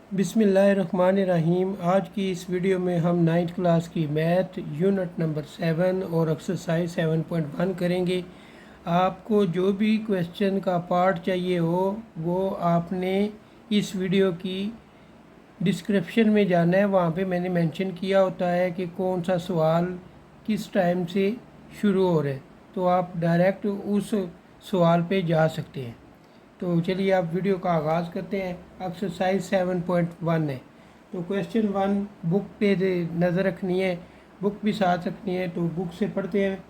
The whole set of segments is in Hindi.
बिस्मिल्लाहिर्रहमानिर्रहीम। आज की इस वीडियो में हम नाइन्थ क्लास की मैथ यूनिट नंबर 7 और एक्सरसाइज 7.1 करेंगे। आपको जो भी क्वेश्चन का पार्ट चाहिए हो वो आपने इस वीडियो की डिस्क्रिप्शन में जाना है। वहाँ पे मैंने मेंशन किया होता है कि कौन सा सवाल किस टाइम से शुरू हो रहा है, तो आप डायरेक्ट उस सवाल पे जा सकते हैं। तो चलिए आप वीडियो का आगाज़ करते हैं। एक्सरसाइज 7.1 है। तो क्वेश्चन 1 बुक पे नज़र रखनी है, बुक भी साथ रखनी है। तो बुक से पढ़ते हैं।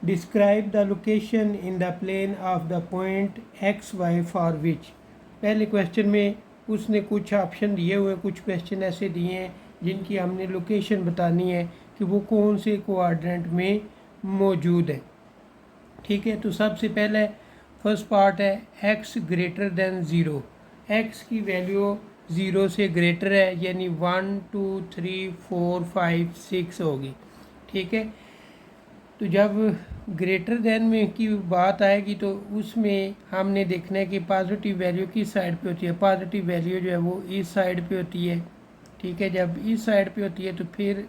Describe the location in the plane of the point X Y for which. पहले क्वेश्चन में उसने कुछ ऑप्शन दिए हुए, कुछ क्वेश्चन ऐसे दिए हैं जिनकी हमने लोकेशन बतानी है कि वो कौन से कोऑर्डिनेट में मौजूद है। ठीक है, तो सबसे पहले फर्स्ट पार्ट है x greater than zero. x की वैल्यू ज़ीरो से ग्रेटर है, यानी 1 2 3 4 5 6 होगी। ठीक है, तो जब ग्रेटर देन में की बात आएगी तो उसमें हमने देखना है कि पॉजिटिव वैल्यू किस साइड पे होती है। पॉजिटिव वैल्यू जो है वो इस साइड पे होती है। ठीक है, जब इस साइड पे होती है तो फिर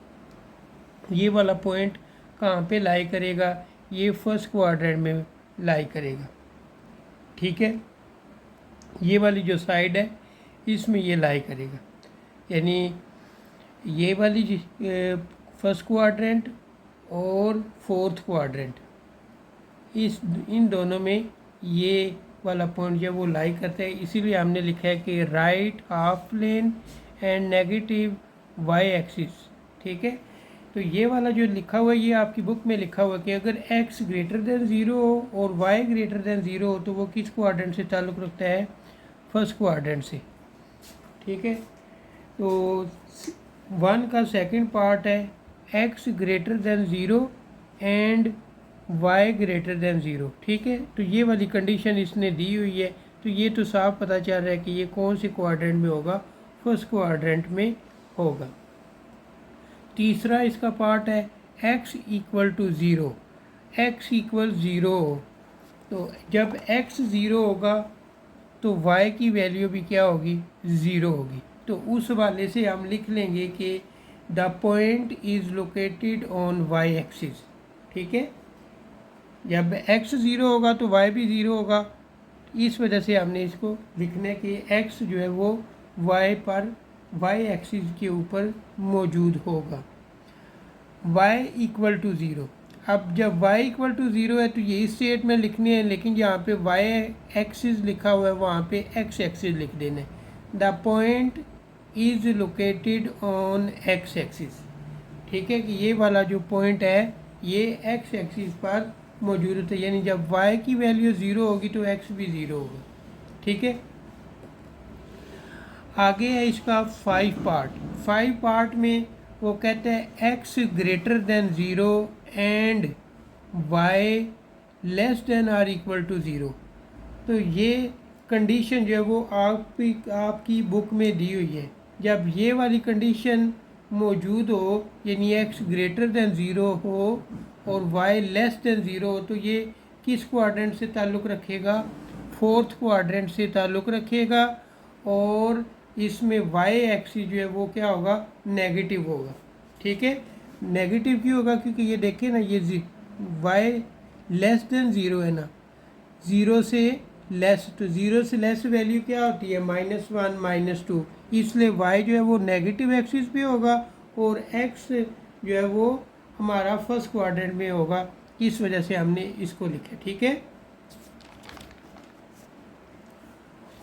ये वाला पॉइंट कहाँ पे लाई करेगा, ये फर्स्ट क्वाड्रेंट में लाई करेगा। ठीक है, ये वाली जो साइड है इसमें ये लाई करेगा, यानी ये वाली फर्स्ट क्वाड्रेंट और फोर्थ क्वाड्रेंट, इस इन दोनों में ये वाला पॉइंट जो वो लाई करता है। इसीलिए हमने लिखा है कि right half plane and negative Y axis. ठीक है, तो ये वाला जो लिखा हुआ है ये आपकी बुक में लिखा हुआ है कि अगर x ग्रेटर देन ज़ीरो हो और y ग्रेटर देन ज़ीरो हो तो वो किस क्वाड्रेंट से ताल्लुक़ रखता है, फर्स्ट क्वाड्रेंट से। ठीक है, तो 1 का सेकंड पार्ट है x greater than zero and y greater than zero. ठीक है, तो ये वाली कंडीशन इसने दी हुई है, तो ये तो साफ पता चल रहा है कि ये कौन से क्वाड्रेंट में होगा, फर्स्ट क्वाड्रेंट में होगा। तीसरा इसका पार्ट है x equal to zero. x equal zero, तो जब x ज़ीरो होगा तो y की वैल्यू भी क्या होगी, ज़ीरो होगी। तो उस वाले से हम लिख लेंगे कि the point is located on y axis. ठीक है, जब x ज़ीरो होगा तो y भी ज़ीरो होगा। इस वजह से हमने इसको लिखना है कि x जो है वो y पर y एक्सिस के ऊपर मौजूद होगा। y इक्वल टू ज़ीरो, अब जब y इक्वल टू ज़ीरो है तो ये स्टेट में लिखनी है, लेकिन जहाँ पे y एक्सिस लिखा हुआ है वहाँ पे x एक्सिस लिख देना है। The point is located on x axis. ठीक है, कि ये वाला जो पॉइंट है ये x एक्सिस पर मौजूद होता है, यानी जब y की वैल्यू ज़ीरो होगी तो x भी ज़ीरो होगा। ठीक है, आगे है इसका 5 पार्ट में वो कहते हैं x greater than zero and y less than or equal to zero. तो ये कंडीशन जो है वो आपकी बुक में दी हुई है। जब ये वाली कंडीशन मौजूद हो, यानी x ग्रेटर देन ज़ीरो हो और y लेस देन ज़ीरो हो, तो ये किस क्वाड्रेंट से ताल्लुक़ रखेगा, फोर्थ क्वाड्रेंट से ताल्लुक़ रखेगा। और इसमें y एक्सिस जो है वो क्या होगा, नेगेटिव होगा। ठीक है, नेगेटिव क्यों होगा, क्योंकि ये देखिए ना, ये y लेस देन ज़ीरो है ना, ज़ीरो से लेस, तो ज़ीरो से लेस वैल्यू क्या होती है, -1 -2, इसलिए y जो है वो नेगेटिव एक्सिस पे होगा और x जो है वो हमारा फर्स्ट क्वाड्रेंट में होगा। इस वजह से हमने इसको लिखा। ठीक है,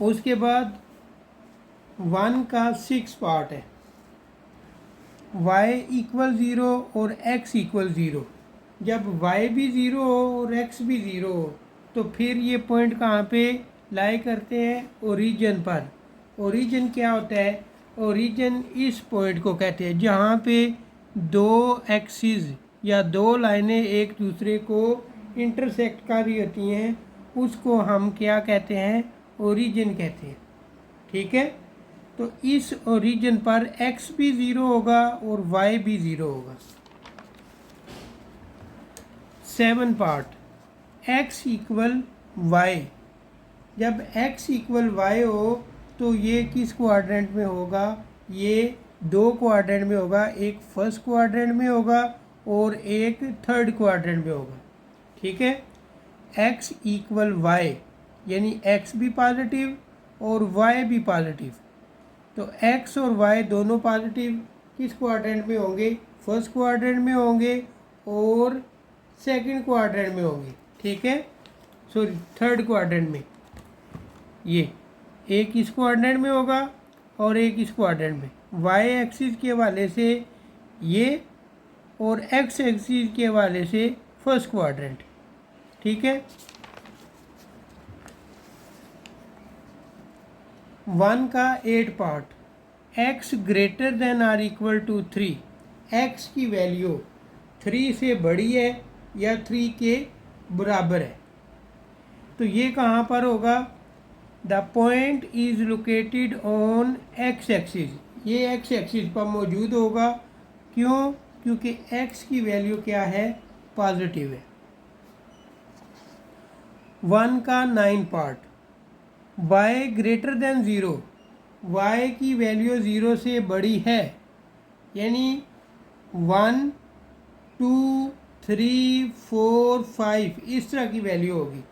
उसके बाद 1 का 6 पार्ट है y इक्वल ज़ीरो और x इक्वल ज़ीरो। जब y भी ज़ीरो हो और x भी ज़ीरो हो तो फिर ये पॉइंट कहाँ पे लाई करते हैं, ओरिजिन पर। ओरिजिन क्या होता है, ओरिजिन इस पॉइंट को कहते हैं जहाँ पे दो एक्सिस या दो लाइनें एक दूसरे को इंटरसेक्ट कर रही होती हैं, उसको हम क्या कहते हैं, ओरिजिन कहते हैं। ठीक है, तो इस ओरिजिन पर x भी ज़ीरो होगा और y भी ज़ीरो होगा। 7 पार्ट x इक्वल y। जब x इक्वल y हो तो ये किस क्वाड्रेंट में होगा? ये दो क्वाड्रेंट में होगा, एक फर्स्ट क्वाड्रेंट में होगा और एक थर्ड क्वाड्रेंट में होगा। ठीक है, x इक्वल वाई, यानी x भी पॉजिटिव और y भी पॉजिटिव। तो x और y दोनों पॉजिटिव किस क्वाड्रेंट में होंगे? फर्स्ट क्वाड्रेंट में होंगे और सेकंड क्वाड्रेंट में होंगे। ठीक है, सॉरी थर्ड क्वाड्रेंट में। ये एक इस क्वाड्रेंट में होगा और एक इस क्वाड्रेंट में। y एक्सिस के हवाले से ये और x एक्सिस के हवाले से फर्स्ट क्वाड्रेंट। ठीक है, 1 का 8 part. x greater than or equal to 3, x की वैल्यू 3 से बड़ी है या 3 के बराबर है। तो ये कहाँ पर होगा? The point is located on x axis, ये x एक्सिस पर मौजूद होगा। क्यों? क्योंकि x की वैल्यू क्या है? पॉजिटिव है। 1 का 9 part. y greater than 0, y की वैल्यू 0 से बड़ी है, यानी 1, 2, 3, 4, 5 इस तरह की वैल्यू होगी।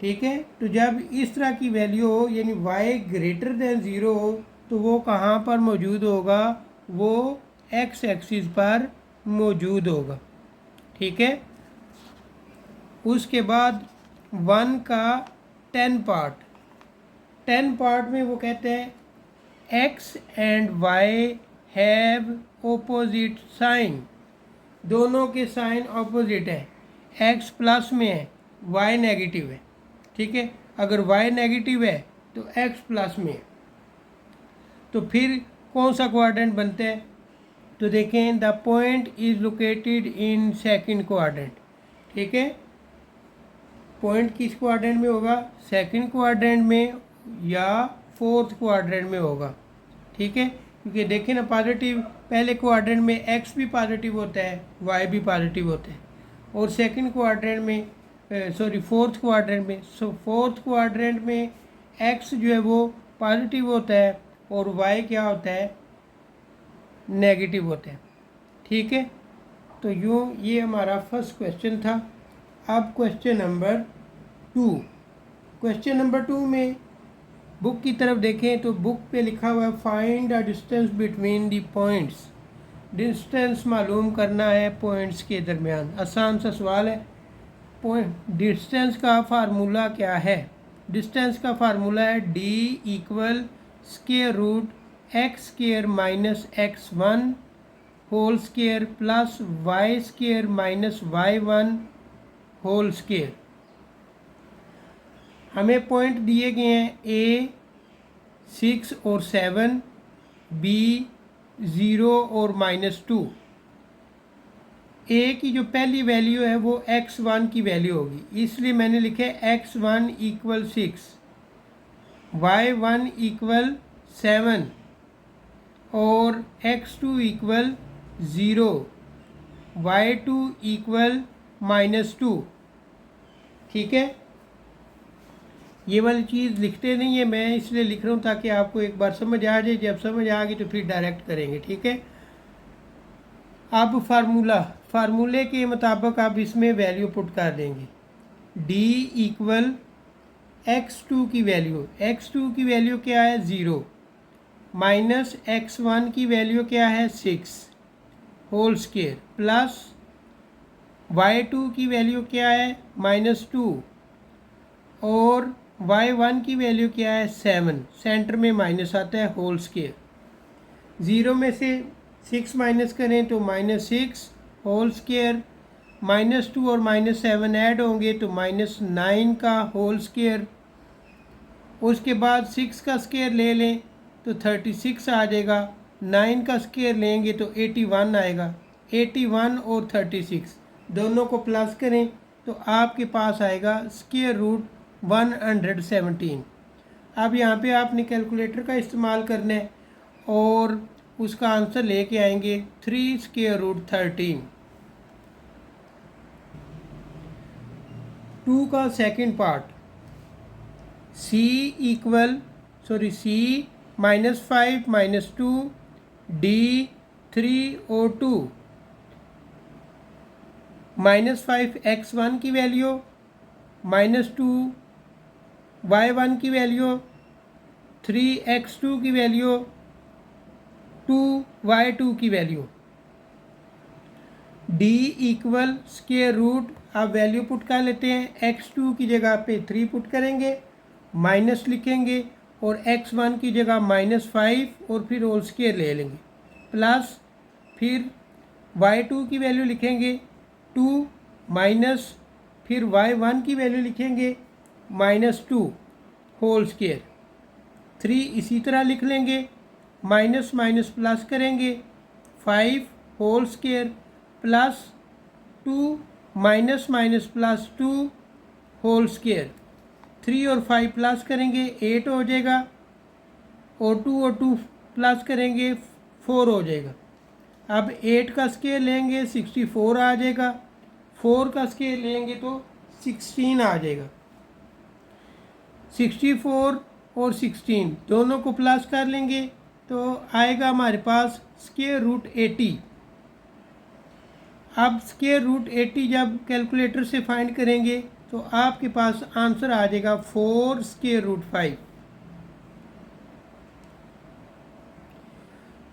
ठीक है, तो जब इस तरह की वैल्यू हो यानी y ग्रेटर देन 0 हो तो वो कहाँ पर मौजूद होगा? वो x एक्सिस पर मौजूद होगा। ठीक है, उसके बाद 1 का 10 पार्ट। 10 पार्ट में वो कहते हैं x and y have opposite sign, दोनों के साइन ऑपोजिट है। x प्लस में है, y नेगेटिव है। ठीक है, अगर y नेगेटिव है तो x प्लस में है। तो फिर कौन सा क्वाड्रेंट बनता है? तो देखें, the point is located in second quadrant. ठीक है, पॉइंट किस क्वाड्रेंट में होगा? सेकंड क्वाड्रेंट में या फोर्थ क्वाड्रेंट में होगा। ठीक है, क्योंकि देखें ना, पॉजिटिव पहले क्वाड्रेंट में x भी पॉजिटिव होता है, y भी पॉजिटिव होता है, और सेकंड क्वाड्रेंट में फोर्थ क्वाड्रेंट में, फोर्थ क्वाड्रेंट में x जो है वो पॉजिटिव होता है और y क्या होता है? नेगेटिव होता है। ठीक है, तो यूँ ये हमारा फर्स्ट क्वेश्चन था। अब क्वेश्चन नंबर 2। क्वेश्चन नंबर 2 में बुक की तरफ देखें तो बुक पे लिखा हुआ है find the distance between the points. Distance मालूम करना है पॉइंट्स के दरमियान। आसान सा सवाल है। पॉइंट डिस्टेंस का फार्मूला क्या है? डिस्टेंस का फार्मूला है d equal square root X square minus x1 whole square plus Y square minus y1 whole square. हमें पॉइंट दिए गए हैं a 6 और 7, b 0 और -2। a की जो पहली वैल्यू है वो x1 की वैल्यू होगी, इसलिए मैंने लिखा है x1 इक्वल 6, y1 इक्वल 7 और x2 इक्वल 0, y2 इक्वल -2। ठीक है, ये वाली चीज़ लिखते नहीं है, मैं इसलिए लिख रहा हूँ ताकि आपको एक बार समझ आ जाए। जब समझ आ गई तो फिर डायरेक्ट करेंगे। ठीक है, अब फार्मूले के मुताबिक आप इसमें वैल्यू पुट कर देंगे। d इक्वल x2 की वैल्यू, x2 की वैल्यू क्या है? 0, माइनस x1 की वैल्यू क्या है? 6 होल स्क्वायर प्लस y2 की वैल्यू क्या है? -2 और y1 की वैल्यू क्या है? 7, सेंटर में माइनस आता है, होल स्क्वायर। 0 में से 6 माइनस करें तो -6 होल स्क्वायर, -2 और -7 ऐड होंगे तो -9 का होल स्क्वायर। उसके बाद 6 का स्क्वायर ले लें तो 36 आ जाएगा, 9 का स्क्वायर लेंगे तो 81 आएगा। 81 और 36 दोनों को प्लस करें तो आपके पास आएगा स्क्वायर रूट 117। अब यहाँ पे आपने कैलकुलेटर का इस्तेमाल करना है और उसका आंसर लेके आएंगे 3 स्क्वायर रूट 13। 2 का second part, sorry C-5 -2 D3O2 -5 x1 की वैल्यू -2 y1 की वैल्यू 3 x2 की वैल्यू 2 y2 की value D equal square root आप वैल्यू पुट कर लेते हैं x2 की जगह पे 3 पुट करेंगे माइनस लिखेंगे और x1 की जगह -5 और फिर होल स्क्वायर ले लेंगे प्लस फिर y2 की वैल्यू लिखेंगे 2 माइनस फिर y1 की वैल्यू लिखेंगे -2 होल स्क्वायर 3 इसी तरह लिख लेंगे माइनस माइनस प्लस करेंगे 5 whole square plus 2 minus minus plus 2 whole square 3 और 5 प्लस करेंगे 8 हो जाएगा और 2 प्लस करेंगे 4 हो जाएगा। अब 8 का स्क्वायर लेंगे 64 आ जाएगा, 4 का स्क्वायर लेंगे तो 16 आ जाएगा। 64 और 16 दोनों को प्लस कर लेंगे तो आएगा हमारे पास स्क्वायर रूट 80। अब स्क्वायर रूट 80 जब कैलकुलेटर से फाइंड करेंगे तो आपके पास आंसर आ जाएगा 4 स्क्वायर रूट 5।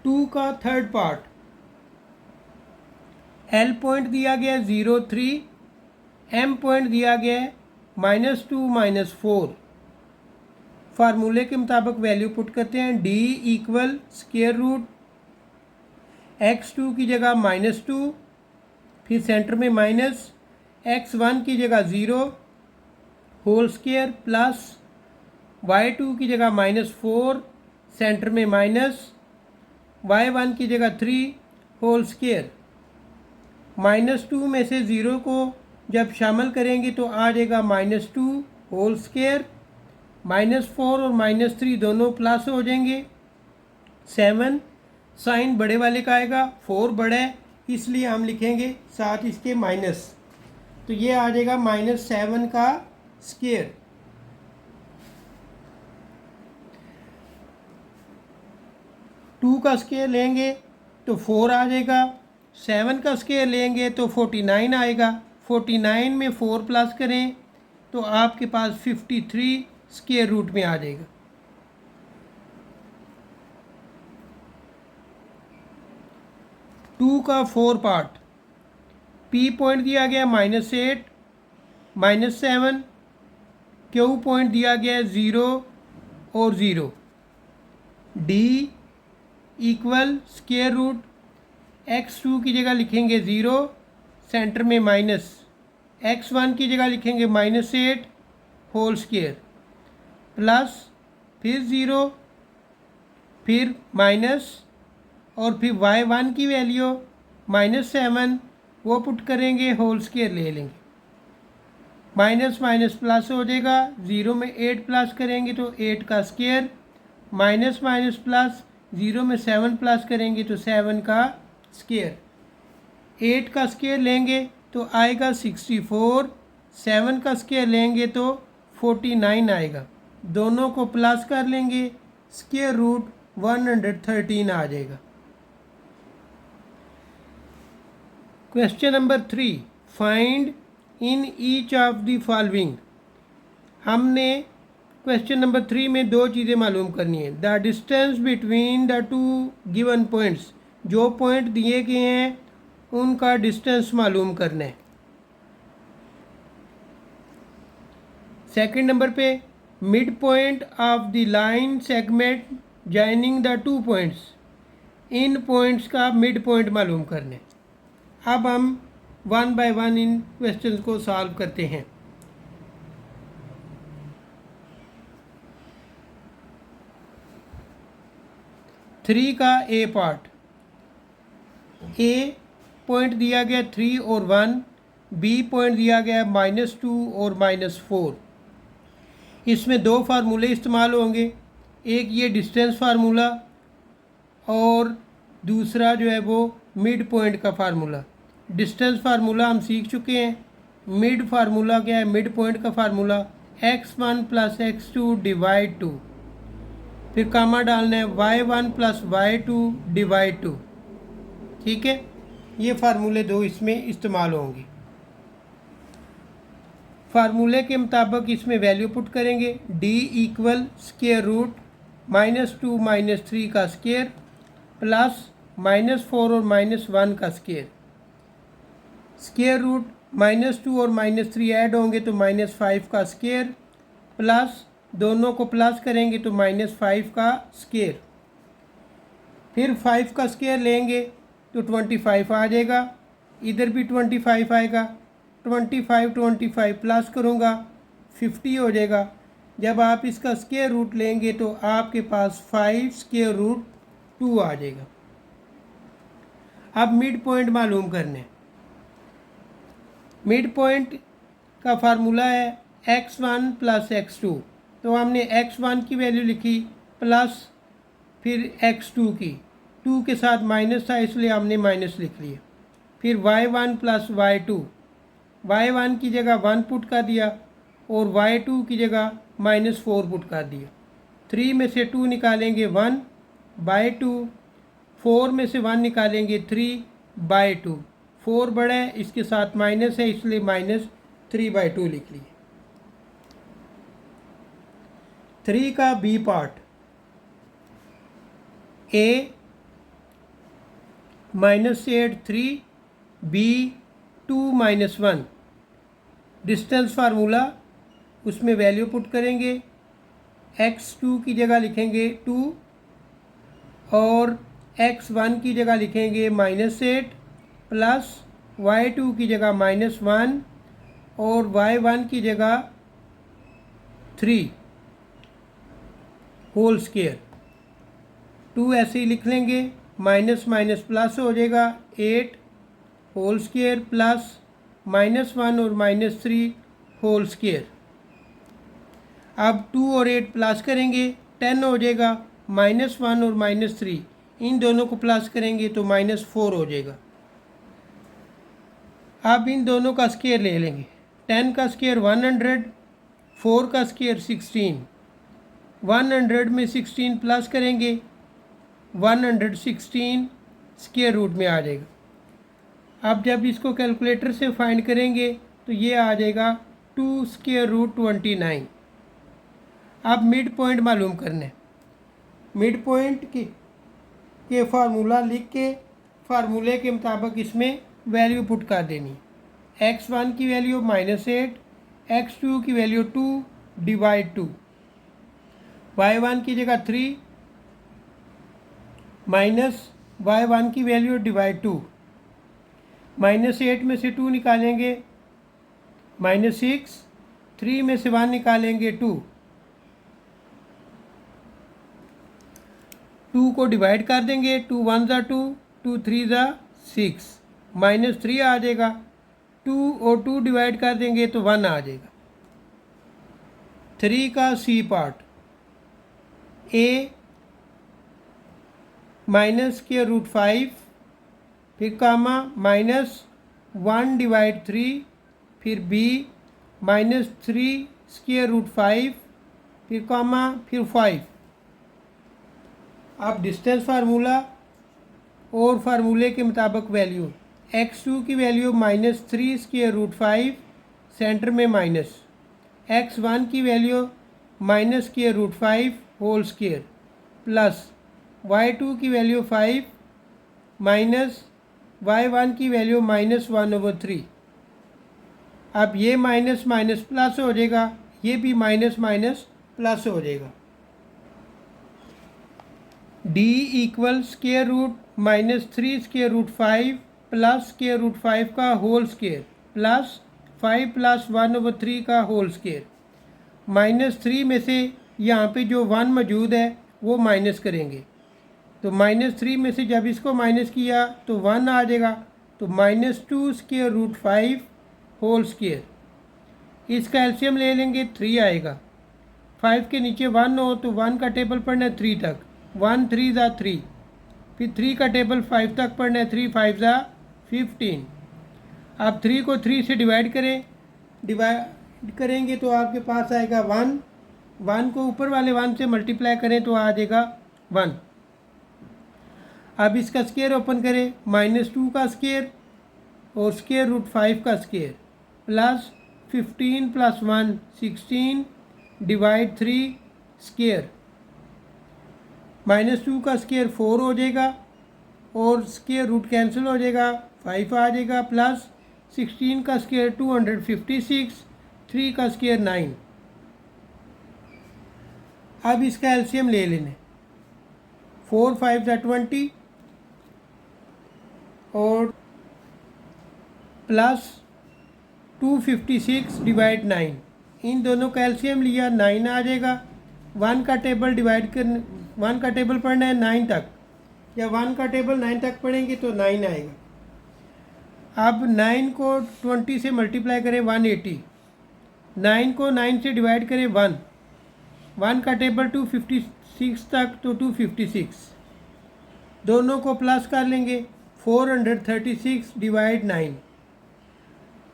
2 का थर्ड पार्ट L पॉइंट दिया गया 0 3, M पॉइंट दिया गया -2 -4। फार्मूले के मुताबिक वैल्यू पुट करते हैं D equal square root x2 की जगह -2 फिर सेंटर में माइनस x1 की जगह 0 होल स्क्वायर प्लस y2 की जगह -4 सेंटर में माइनस y1 की जगह 3 होल स्क्वायर। -2 में से 0 को जब शामिल करेंगे तो आ जाएगा -2 होल स्क्वायर, -4 और -3 दोनों प्लस हो जाएंगे। 7 साइन बड़े वाले का आएगा, 4 बड़ा है इसलिए हम लिखेंगे साथ इसके माइनस, तो ये आ जाएगा -7 का स्क्वायर। टू का स्क्वायर लेंगे तो 4 आ जाएगा, 7 का स्क्वायर लेंगे तो 49 आएगा। 49 में 4 प्लस करें तो आपके पास 53 स्क्वायर रूट में आ जाएगा। टू का 4 पार्ट P पॉइंट दिया गया -8 -7, Q पॉइंट दिया गया 0 और 0। D equal square root x2 की जगह लिखेंगे 0 सेंटर में माइनस, x1 की जगह लिखेंगे -8 होल स्क्वायर प्लस फिर 0 फिर माइनस और फिर y1 की वैल्यू -7 वो पुट करेंगे होल स्क्वायर ले लेंगे, माइनस माइनस प्लस हो जाएगा। 0 में 8 प्लस करेंगे तो 8 का स्क्वायर, माइनस माइनस प्लस 0 में 7 प्लस करेंगे तो 7 का स्क्वायर। 8 का स्क्वायर लेंगे तो आएगा 64, 7 का स्क्वायर लेंगे तो 49 आएगा। दोनों को प्लस कर लेंगे, स्क्वायर रूट 113 आ जाएगा। Question number 3, find in each of the following. हमने क्वेश्चन नंबर 3 में 2 चीज़ें मालूम करनी है। The distance between the 2 given points, जो पॉइंट दिए गए हैं उनका डिस्टेंस मालूम करना है। सेकंड नंबर पे mid point of the line segment joining the 2 points, in points का मिड पॉइंट मालूम करना है। अब हम 1 बाय 1 इन क्वेश्चंस को सॉल्व करते हैं। थ्री का ए पार्ट, ए पॉइंट दिया गया 3 और 1, बी पॉइंट दिया गया -2 और -4। इसमें 2 फार्मूले इस्तेमाल होंगे, एक ये डिस्टेंस फार्मूला और दूसरा जो है वो मिड पॉइंट का फार्मूला। डिस्टेंस फार्मूला हम सीख चुके हैं। मिड फार्मूला क्या है? मिड पॉइंट का फार्मूला x1 + x2 / 2। फिर कामा डालना है y1 प्लस y2 डिवाइड 2। ठीक है, ये फार्मूले दो इसमें इस्तेमाल होंगे। फार्मूले के मुताबिक इसमें वैल्यू पुट करेंगे। d इक्वल स्क्वायर रूट -2 -3 का स्क्वायर प्लस -4 और -1 का स्क्वायर। स्क्वायर रूट -2 और -3 ऐड होंगे तो -5 का स्क्वायर प्लस दोनों को प्लस करेंगे तो -5 का स्क्वायर। फिर 5 का स्क्वायर लेंगे तो 25 आ जाएगा, इधर भी 25 आएगा। 25 प्लस करूँगा 50 हो जाएगा। जब आप इसका स्क्वायर रूट लेंगे तो आपके पास 5 स्क्वायर रूट 2 आ जाएगा। अब मिड पॉइंट मालूम करने। मिड पॉइंट का फार्मूला है x1 प्लस x2। तो हमने x1 की वैल्यू लिखी प्लस फिर x2 की, 2 के साथ माइनस था इसलिए हमने माइनस लिख लिया। फिर y1 प्लस y2, y1 की जगह 1 पुट कर दिया और y2 की जगह -4 पुट कर दिया। 3 में से 2 निकालेंगे 1/2, 4 में से 1 निकालेंगे 3/2। 4 बड़ा है, इसके साथ माइनस है इसलिए -3/2 लिख लिए। 3 का B part, a -8 3 b 2 -1। Distance formula, उसमें वैल्यू पुट करेंगे। x2 की जगह लिखेंगे 2 और x1 की जगह लिखेंगे -8 प्लस y2 की जगह -1 और y1 की जगह 3 होल स्क्वायर। 2 ऐसे ही लिख लेंगे, माइनस माइनस प्लस हो जाएगा 8 होल स्क्वायर प्लस -1 और -3 होल स्क्वायर। अब 2 और 8 प्लस करेंगे 10 हो जाएगा, -1 और -3 इन दोनों को प्लस करेंगे तो -4 हो जाएगा। अब इन दोनों का स्क्वायर ले लेंगे। 10 का स्क्वायर 100, 4 का स्क्वायर 16। 100 में 16 प्लस करेंगे 116 स्क्वायर रूट में आ जाएगा। अब जब इसको कैलकुलेटर से फाइंड करेंगे तो ये आ जाएगा 2 स्क्वायर रूट 29। अब मिड पॉइंट मालूम करना है। मिड पॉइंट के फार्मूला लिख के फार्मूले के मुताबिक इसमें वैल्यू पुट कर देनी। x1 की वैल्यू -8, x2 की वैल्यू 2 डिवाइड 2, y1 की जगह 3 माइनस y1 की वैल्यू डिवाइड 2। -8 में से 2 निकालेंगे -6, 3 में से 1 निकालेंगे 2। 2 को डिवाइड कर देंगे, 2 1 ज़ा 2, 2 3 ज़ा 6, -3 आ जाएगा। 2 और 2 डिवाइड कर देंगे तो 1 आ जाएगा। 3 का सी पार्ट, a -√5 फिर कामा -1 डिवाइड 3 फिर b -3√5 फिर कामा फिर 5। अब डिस्टेंस फार्मूला और फार्मूले के मुताबिक वैल्यू, x2 की वैल्यू -3√5 सेंटर में माइनस, x1 की value -√5 whole square plus y2 की वैल्यू 5 माइनस y1 की वैल्यू -1/3। अब ये माइनस माइनस प्लस हो जाएगा, ये भी माइनस माइनस प्लस हो जाएगा। d equal square root -3√5 plus square root 5 का होल स्क्वायर प्लस 5 प्लस 1/3 का होल स्क्वायर। -3 में से यहाँ पे जो 1 मौजूद है वो माइनस करेंगे, तो -3 में से जब इसको माइनस किया तो 1 आ जाएगा, तो -2√5 होल स्क्वायर। इसका एलसीएम ले लेंगे 3 आएगा। 5 के नीचे 1 हो तो 1 का टेबल पढ़ना है 3 तक, 1 3 ज़ा 3, फिर 3 का टेबल 5 तक पढ़ना है, 3 5 ज़ा 15। आप 3 को 3 से डिवाइड करेंगे तो आपके पास आएगा 1 1 को ऊपर वाले 1 से मल्टीप्लाई करें तो आ जाएगा 1। अब इसका स्क्वायर ओपन करें, -2 का स्क्वायर और स्क्वायर रूट 5 का स्क्वायर प्लस 15 + 1 16 डिवाइड 3 स्क्वायर। -2 का स्क्वायर 4 हो जाएगा और स्क्वायर रूट कैंसिल हो जाएगा, 5 आ जाएगा, प्लस 16 का स्क्वायर 256, 3 का स्क्वायर 9। अब इसका एलसीएम ले लेने, 4 5 = 20 और प्लस 256 डिवाइड 9। इन दोनों का एलसीएम लिया, 9 आ जाएगा। 1 का टेबल डिवाइड कर 1 का टेबल पढ़ना है 9 तक, या 1 का टेबल 9 तक पढ़ेंगे तो 9 आएगा। अब 9 को 20 से मल्टीप्लाई करें 180, 9 को 9 से डिवाइड करें 1, 1 का टेबल 256 तक तो 256, दोनों को प्लस कर लेंगे, 436 डिवाइड 9।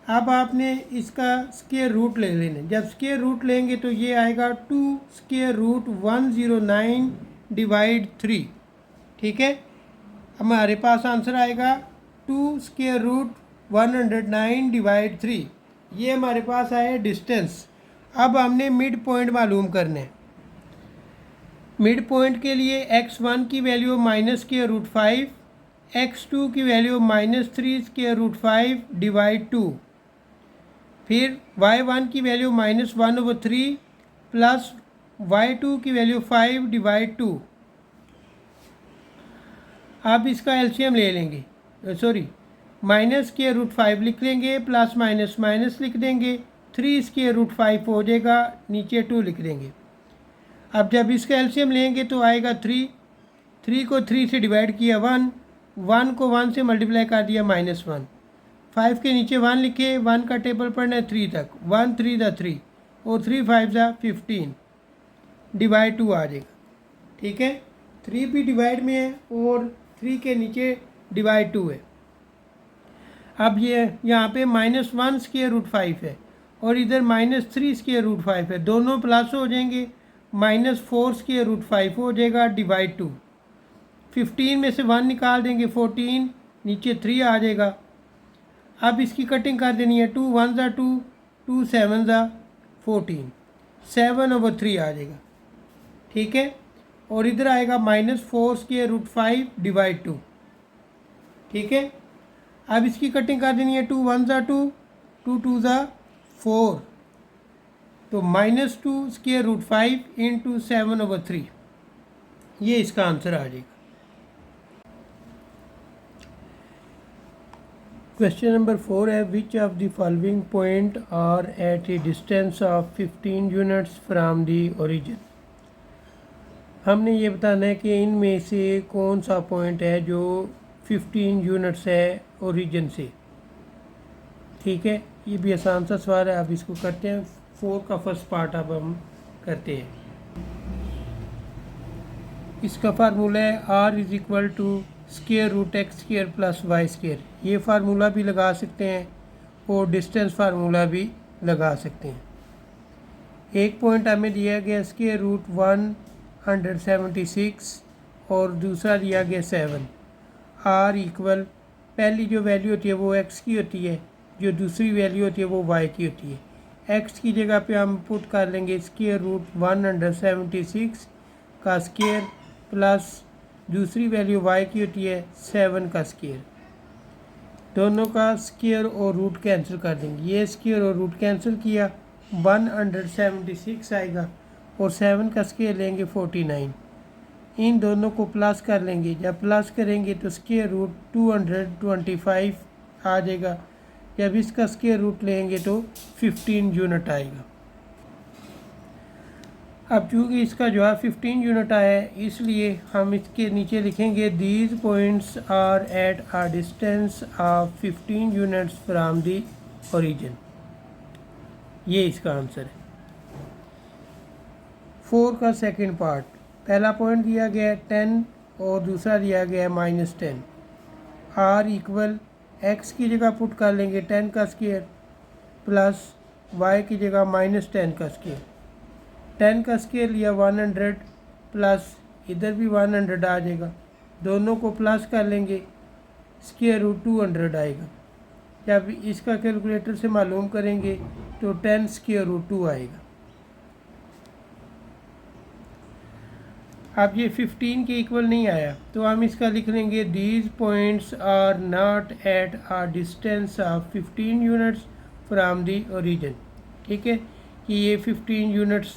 अब आपने इसका स्क्वायर रूट ले लेना, जब स्क्वायर रूट लेंगे तो ये आएगा 2 स्क्वायर रूट 109 डिवाइड 3। ठीक है, हमारे पास आंसर आएगा 2 स्क्वायर रूट 109 डिवाइड 3। ये हमारे पास आया डिस्टेंस। अब हमने मिड पॉइंट मालूम करना है। मिड पॉइंट के लिए x1 की वैल्यू -√5, x2 की वैल्यू -3√5 डिवाइड 2, फिर y1 की वैल्यू -1/3 प्लस y2 की वैल्यू 5 डिवाइड 2। अब इसका एलसीएम ले लेंगे, -√5 लिख लेंगे, प्लस माइनस माइनस लिख देंगे, 3√5 हो जाएगा, नीचे 2 लिख देंगे। अब जब इसका एलसीएम लेंगे तो आएगा 3 को 3 से डिवाइड किया 1 को 1 से मल्टीप्लाई कर दिया -1, 5 के नीचे 1 लिखे, 1 का टेबल पढ़ना है 3 तक, 1 3 = 3 और 3 5 = 15 डिवाइड 2 आ जाएगा। ठीक है, 3 भी डिवाइड में है और 3 के नीचे डिवाइड 2 है। अब ये यहाँ पे -1√5 है और इधर -3√5 है, दोनों प्लस हो जाएंगे, -4√5 हो जाएगा डिवाइड 2। 15 में से 1 निकाल देंगे, 14, नीचे 3 आ जाएगा। अब इसकी कटिंग कर देनी है, 2 1 = 2, 2 7 = 14, 7/3 आ जाएगा। ठीक है, और इधर आएगा -4√5 डिवाइड 2। ठीक है, अब इसकी कटिंग कर देनी है, 2 1 = 2, 2 2 = 4, तो -2√5 × 7/3, ये इसका आंसर आ जाएगा। क्वेश्चन नंबर 4 है, which of the following point are at a distance of 15 units from the origin. हमने ये बताना है कि इनमें से कौन सा पॉइंट है जो 15 यूनिट्स है ओरिजिन से। ठीक है, ये भी आसान सा सवाल है, अब इसको करते हैं। 4 का फर्स्ट पार्ट अब हम करते हैं। इसका फार्मूला है r =√x² + y²। ये फार्मूला भी लगा सकते हैं और डिस्टेंस फार्मूला भी लगा सकते हैं। एक पॉइंट हमें दिया गया √176 और दूसरा दिया गया 7। r पहली जो वैल्यू होती है वो x की होती है, जो दूसरी वैल्यू होती है वो y की होती है। x की जगह पे हम पुट कर लेंगे √176 का स्क्वायर प्लस दूसरी वैल्यू y की होती है 7 का स्क्वायर। दोनों का स्क्वायर और रूट कैंसिल कर देंगे, ये स्क्वायर और रूट कैंसिल किया, 176 आएगा और 7 का स्क्वायर लेंगे 49। इन दोनों को प्लस कर लेंगे, जब प्लस करेंगे तो स्क्वायर रूट 225 आ जाएगा, जब इसका स्क्वायर रूट लेंगे तो 15 यूनिट आएगा। अब चूँकि इसका जवाब 15 यूनिट आया है, इसलिए हम इसके नीचे लिखेंगे these points are at a distance of 15 units from the origin. ये इसका आंसर है। 4 का सेकंड पार्ट, पहला पॉइंट दिया गया है 10 और दूसरा दिया गया है -10। r x की जगह पुट कर लेंगे 10 का स्क्वायर प्लस y की जगह -10 का स्क्वायर। 10 का स्क्वायर लिया 100 प्लस इधर भी 100 आ जाएगा, दोनों को प्लस कर लेंगे, स्क्वायर रूट 200 आएगा। जब इसका कैलकुलेटर से मालूम करेंगे तो 10 स्क्वायर रूट 2 आएगा। अब ये 15 के इक्वल नहीं आया तो हम इसका लिख लेंगे these points are not at a distance of 15 units from the origin. ठीक है कि ये 15 यूनिट्स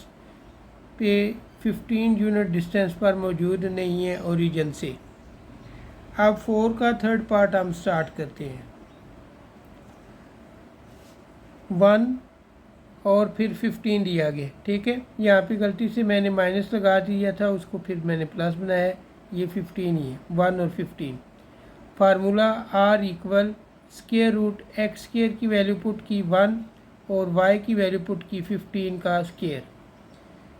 पे 15 यूनिट डिस्टेंस पर मौजूद नहीं है ओरिजिन से। अब 4 का थर्ड पार्ट हम स्टार्ट करते हैं। 1 और फिर 15 दिया गया। ठीक है, यहाँ पे गलती से मैंने माइनस लगा दिया था, उसको फिर मैंने प्लस बनाया। ये 15 ही है, 1 और 15। Formula R equal square root X square की वैल्यू पुट की 1 और वाई की वैल्यू पुट की 15 का स्क्वायर।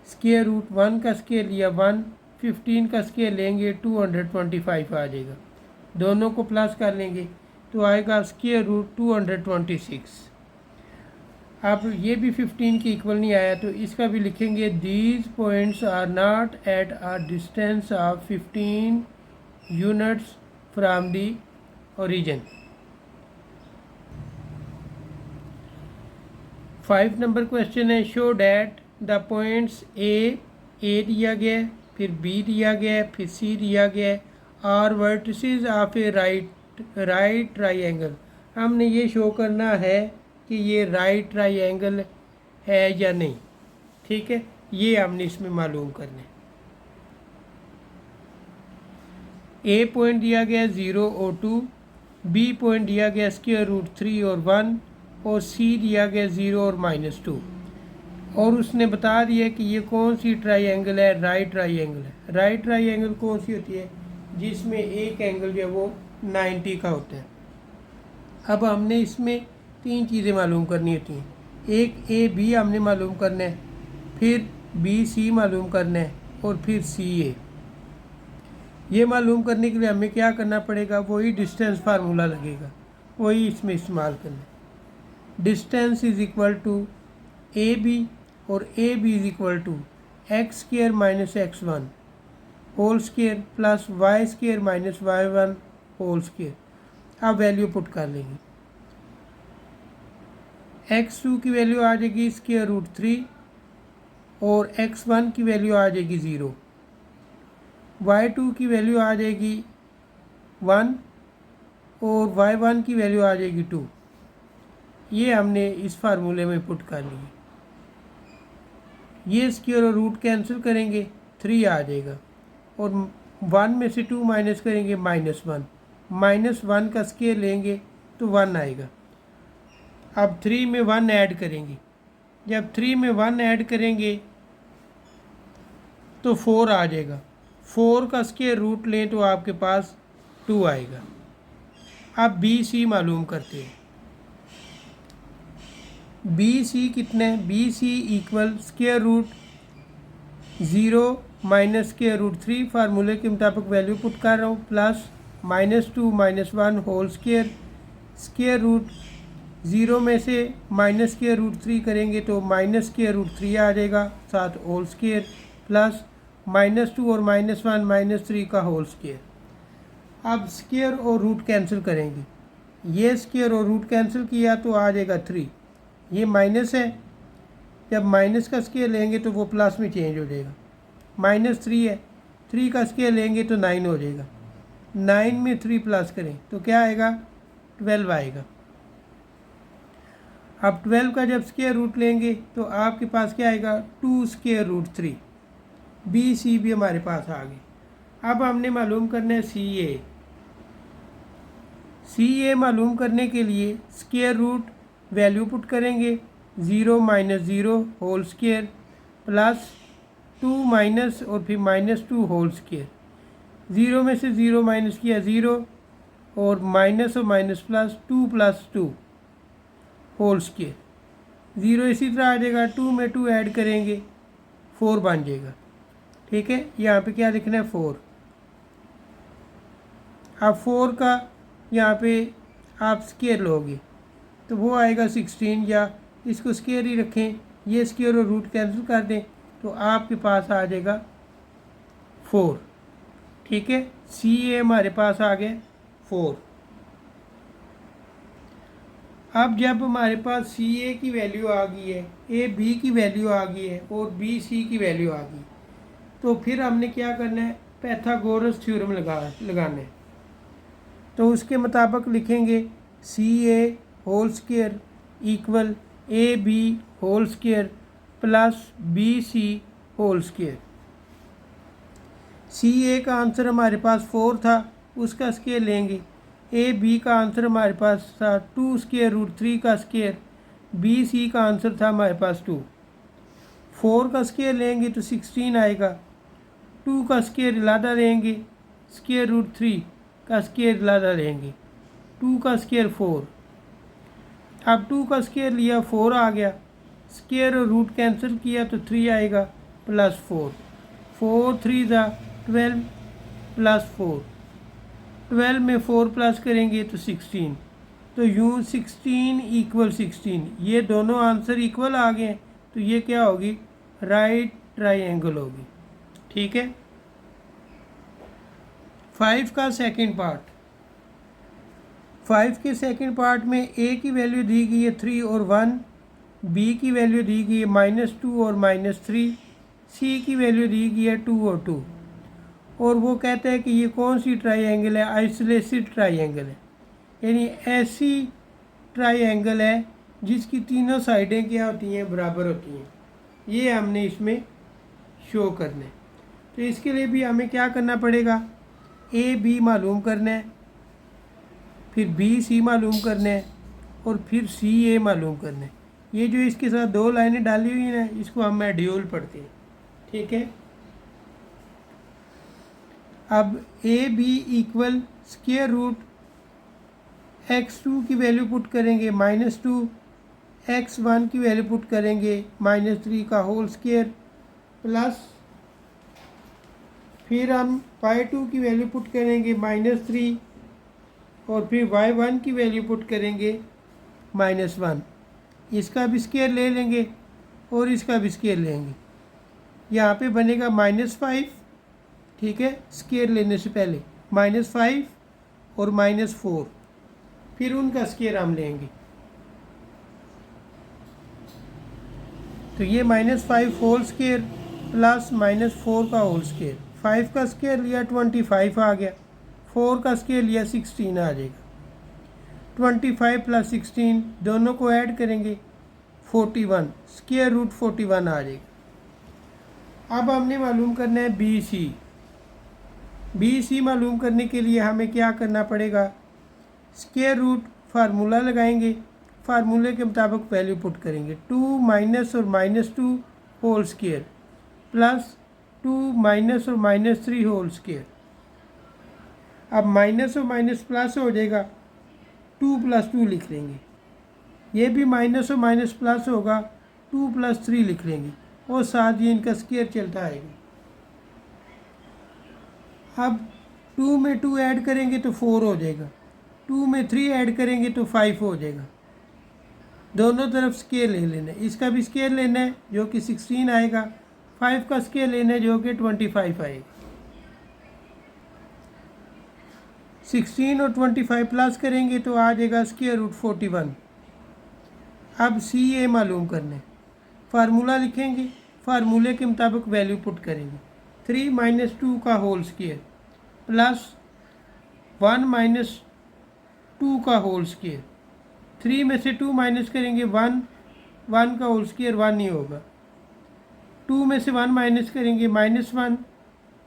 स्क्वायर रूट 1 का स्क्वायर लिया 1, 15 का स्क्वायर लेंगे 225 आ जाएगा, दोनों को प्लस कर लेंगे तो आएगा स्क्वायर रूट 226। अब ये भी 15 के इक्वल नहीं आया तो इसका भी लिखेंगे these points are not at a distance of 15 units from the origin. 5 number question है show that the points A दिया गया, फिर बी दिया गया, फिर सी दिया गया, are vertices of a right triangle. हमने ये शो करना है कि ये राइट ट्राइंगल है या नहीं। ठीक है, ये हमने इसमें मालूम करना है। ए पॉइंट दिया गया 0 और 2, बी पॉइंट दिया गया स्क्वायर रूट 3 और 1, और सी दिया गया 0 और -2। और उसने बता दिया कि ये कौन सी ट्राइंगल है, राइट ट्राइंगल है। राइट ट्राइंगल कौन सी होती है, जिसमें एक एंगल जो है वो 90 का होता है। अब हमने इसमें 3 चीज़ें मालूम करनी होती हैं। एक ए बी हमने मालूम करना है, फिर बी सी मालूम करना है, और फिर सी ए। ये मालूम करने के लिए हमें क्या करना पड़ेगा, वही डिस्टेंस फार्मूला लगेगा, वही इसमें इस्तेमाल करना है। Distance is equal to A B, और A B is equal to x square minus x1 whole square plus Y square minus y1 whole square. अब वैल्यू पुट कर लेंगे। x2 की वैल्यू आ जाएगी स्क्वायर रूट 3, और x1 की वैल्यू आ जाएगी 0, y2 की वैल्यू आ जाएगी 1, और y1 की वैल्यू आ जाएगी 2। ये हमने इस फार्मूले में पुट कर लिया। ये स्क्वायर और रूट कैंसिल करेंगे, 3 आ जाएगा, और 1 में से 2 माइनस करेंगे -1, -1 का स्क्वायर लेंगे तो 1 आएगा। अब 3 में 1 ऐड करेंगे, जब 3 में 1 ऐड करेंगे तो 4 आ जाएगा। 4 का स्क्वायर रूट लें तो आपके पास 2 आएगा। अब बी सी मालूम करते हैं। बी सी कितना है, B C equal square root 0 minus square root 3, फार्मूले के मुताबिक वैल्यू पुट कर रहा हूँ, plus -2 -1 whole square. Square root 0 में से माइनस स्क्वायर रूट 3 करेंगे तो माइनस स्क्वायर रूट 3 आ जाएगा, साथ होल स्क्वायर, प्लस -2 और -1 -3 का होल स्क्वायर। अब स्क्वायर और रूट कैंसिल करेंगे, ये स्क्वायर और रूट कैंसिल किया तो आ जाएगा 3। ये माइनस है, जब माइनस का स्क्वायर लेंगे तो वो प्लस में चेंज हो जाएगा। -3 है, 3 का स्क्वायर लेंगे तो 9 हो जाएगा। 9 में 3 प्लस करें तो क्या आएगा, 12 आएगा। अब 12 का जब स्क्वायर रूट लेंगे तो आपके पास क्या आएगा, 2 स्क्वायर रूट 3। बी सी भी हमारे पास आ गए। अब हमने मालूम करना है सी ए। सी ए मालूम करने के लिए स्क्वायर रूट वैल्यू पुट करेंगे, 0 -0 होल स्क्वायर प्लस 2 माइनस और फिर -2 होल स्क्वायर। 0 में से 0 माइनस किया 0, और माइनस और माइनस प्लस 2 + 2 होल स्क्वायर। 0 इसी तरह आ जाएगा, 2 में 2 ऐड करेंगे 4 बन जाएगा। ठीक है, यहाँ पे क्या लिखना है, 4। अब 4 का यहाँ पे आप स्क्वायर लोगे तो वो आएगा 16, या इसको स्क्वायर ही रखें, ये स्क्वायर और रूट कैंसिल कर दें तो आपके पास आ जाएगा 4। ठीक है, सी ए हमारे पास आ गया 4। अब जब हमारे पास सी ए की वैल्यू आ गई है, ए बी की वैल्यू आ गई है और बी सी की वैल्यू आ गई, तो फिर हमने क्या करना है, पाइथागोरस थ्योरम लगाना है। तो उसके मुताबिक लिखेंगे C A whole square equal A B whole square plus B C whole square. C A का आंसर हमारे पास 4 था, उसका स्क्वायर लेंगे। ए बी का आंसर हमारे पास था 2 स्क्वायर रूट 3 का स्क्वायर। बी सी का आंसर था हमारे पास 2। 4 का स्क्वायर लेंगे तो 16 आएगा। 2 का स्क्वायर लादा लेंगे, स्क्वायर रूट 3 का स्क्वायर लादा लेंगे, 2 का स्क्वायर 4। अब 2 का स्क्वायर लिया 4 आ गया, स्क्वायर और रूट कैंसिल किया तो 3 आएगा प्लस 4। 4 3 ज़ा 12 प्लस 4, 12 में 4 प्लस करेंगे तो 16। तो यूँ 16 इक्वल 16, ये दोनों आंसर इक्वल आ गए, तो ये क्या होगी, राइट ट्राइंगल होगी। ठीक है। 5 का सेकंड पार्ट। 5 के सेकंड पार्ट में ए की वैल्यू दी गई है 3 और 1, बी की वैल्यू दी गई है -2 और -3, सी की वैल्यू दी गई है 2 और 2। और वो कहता है कि ये कौन सी ट्राइंगल है, आइसोलेटेड ट्राइंगल है, यानी ऐसी ट्राइंगल है जिसकी तीनों साइडें क्या होती हैं, बराबर होती हैं। ये हमने इसमें शो करना है। तो इसके लिए भी हमें क्या करना पड़ेगा, ए बी मालूम करना है, फिर बी सी मालूम करना है और फिर सी ए मालूम करना है। ये जो इसके साथ 2 लाइनें डाली हुई हैं ना, इसको हम मॉड्यूल पढ़ते हैं। ठीक है। अब A B equal square root x2 की वैल्यू पुट करेंगे -2, x1 की वैल्यू पुट करेंगे -3 का होल स्क्वायर प्लस, फिर हम y2 की वैल्यू पुट करेंगे -3 और फिर y1 की वैल्यू पुट करेंगे -1। इसका भी स्क्वायर ले लेंगे और इसका भी स्क्वायर लेंगे। यहाँ पे बनेगा -5। ठीक है, स्क्वायर लेने से पहले -5 और -4, फिर उनका स्क्वायर हम लेंगे। तो ये -5 होल स्क्वायर प्लस -4 का होल स्क्वायर। 5 का स्क्वायर लिया 25 आ गया, 4 का स्क्वायर लिया 16 आ जाएगा। 25 प्लस 16 दोनों को ऐड करेंगे 41, स्क्वायर रूट 41 आ जाएगा। अब हमने मालूम करना है बी सी। बी सी मालूम करने के लिए हमें क्या करना पड़ेगा, स्क्वायर रूट फार्मूला लगाएंगे, फार्मूले के मुताबिक वैल्यू पुट करेंगे। 2 माइनस और -2 होल स्क्वायर प्लस 2 माइनस और -3 होल स्क्वायर। अब माइनस और माइनस प्लस हो जाएगा, 2 + 2 लिख लेंगे। ये भी माइनस और माइनस प्लस होगा, 2 + 3 लिख लेंगे और साथ ही इनका स्क्वायर चलता आएगा। अब 2 में 2 ऐड करेंगे तो 4 हो जाएगा, 2 में 3 ऐड करेंगे तो 5 हो जाएगा। दोनों तरफ स्क्वायर ले लेना है, इसका भी स्क्वायर लेना है जो कि 16 आएगा, 5 का स्क्वायर लेना है जो कि 25 आएगा। 16 और 25 प्लस करेंगे तो आ जाएगा स्क्वायर रूट 41। अब सी ए मालूम करना है, फार्मूला लिखेंगे, फार्मूले के मुताबिक वैल्यू पुट करेंगे। 3 - 2 का होल स्क्वायर प्लस 1 - 2 का होल स्क्वायर। 3 में से 2 माइनस करेंगे 1, 1 का होल स्क्वायर 1 ही होगा। 2 में से 1 माइनस करेंगे -1,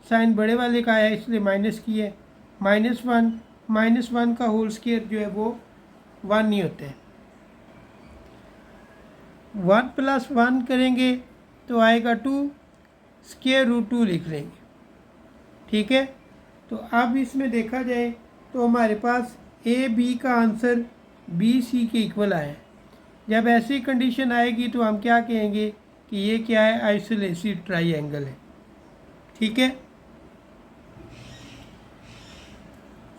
साइन बड़े वाले का आया इसलिए माइनस किया है, -1 का होल स्क्वायर जो है वो 1 ही होता है। 1 + 1 करेंगे तो आएगा 2, स्क्वायर रूट 2 लिख लेंगे। ठीक है। तो अब इसमें देखा जाए तो हमारे पास ए बी का आंसर बी सी के इक्वल आया है। जब ऐसी कंडीशन आएगी तो हम क्या कहेंगे कि ये क्या है, आइसोलेटेड ट्राइंगल है। ठीक है।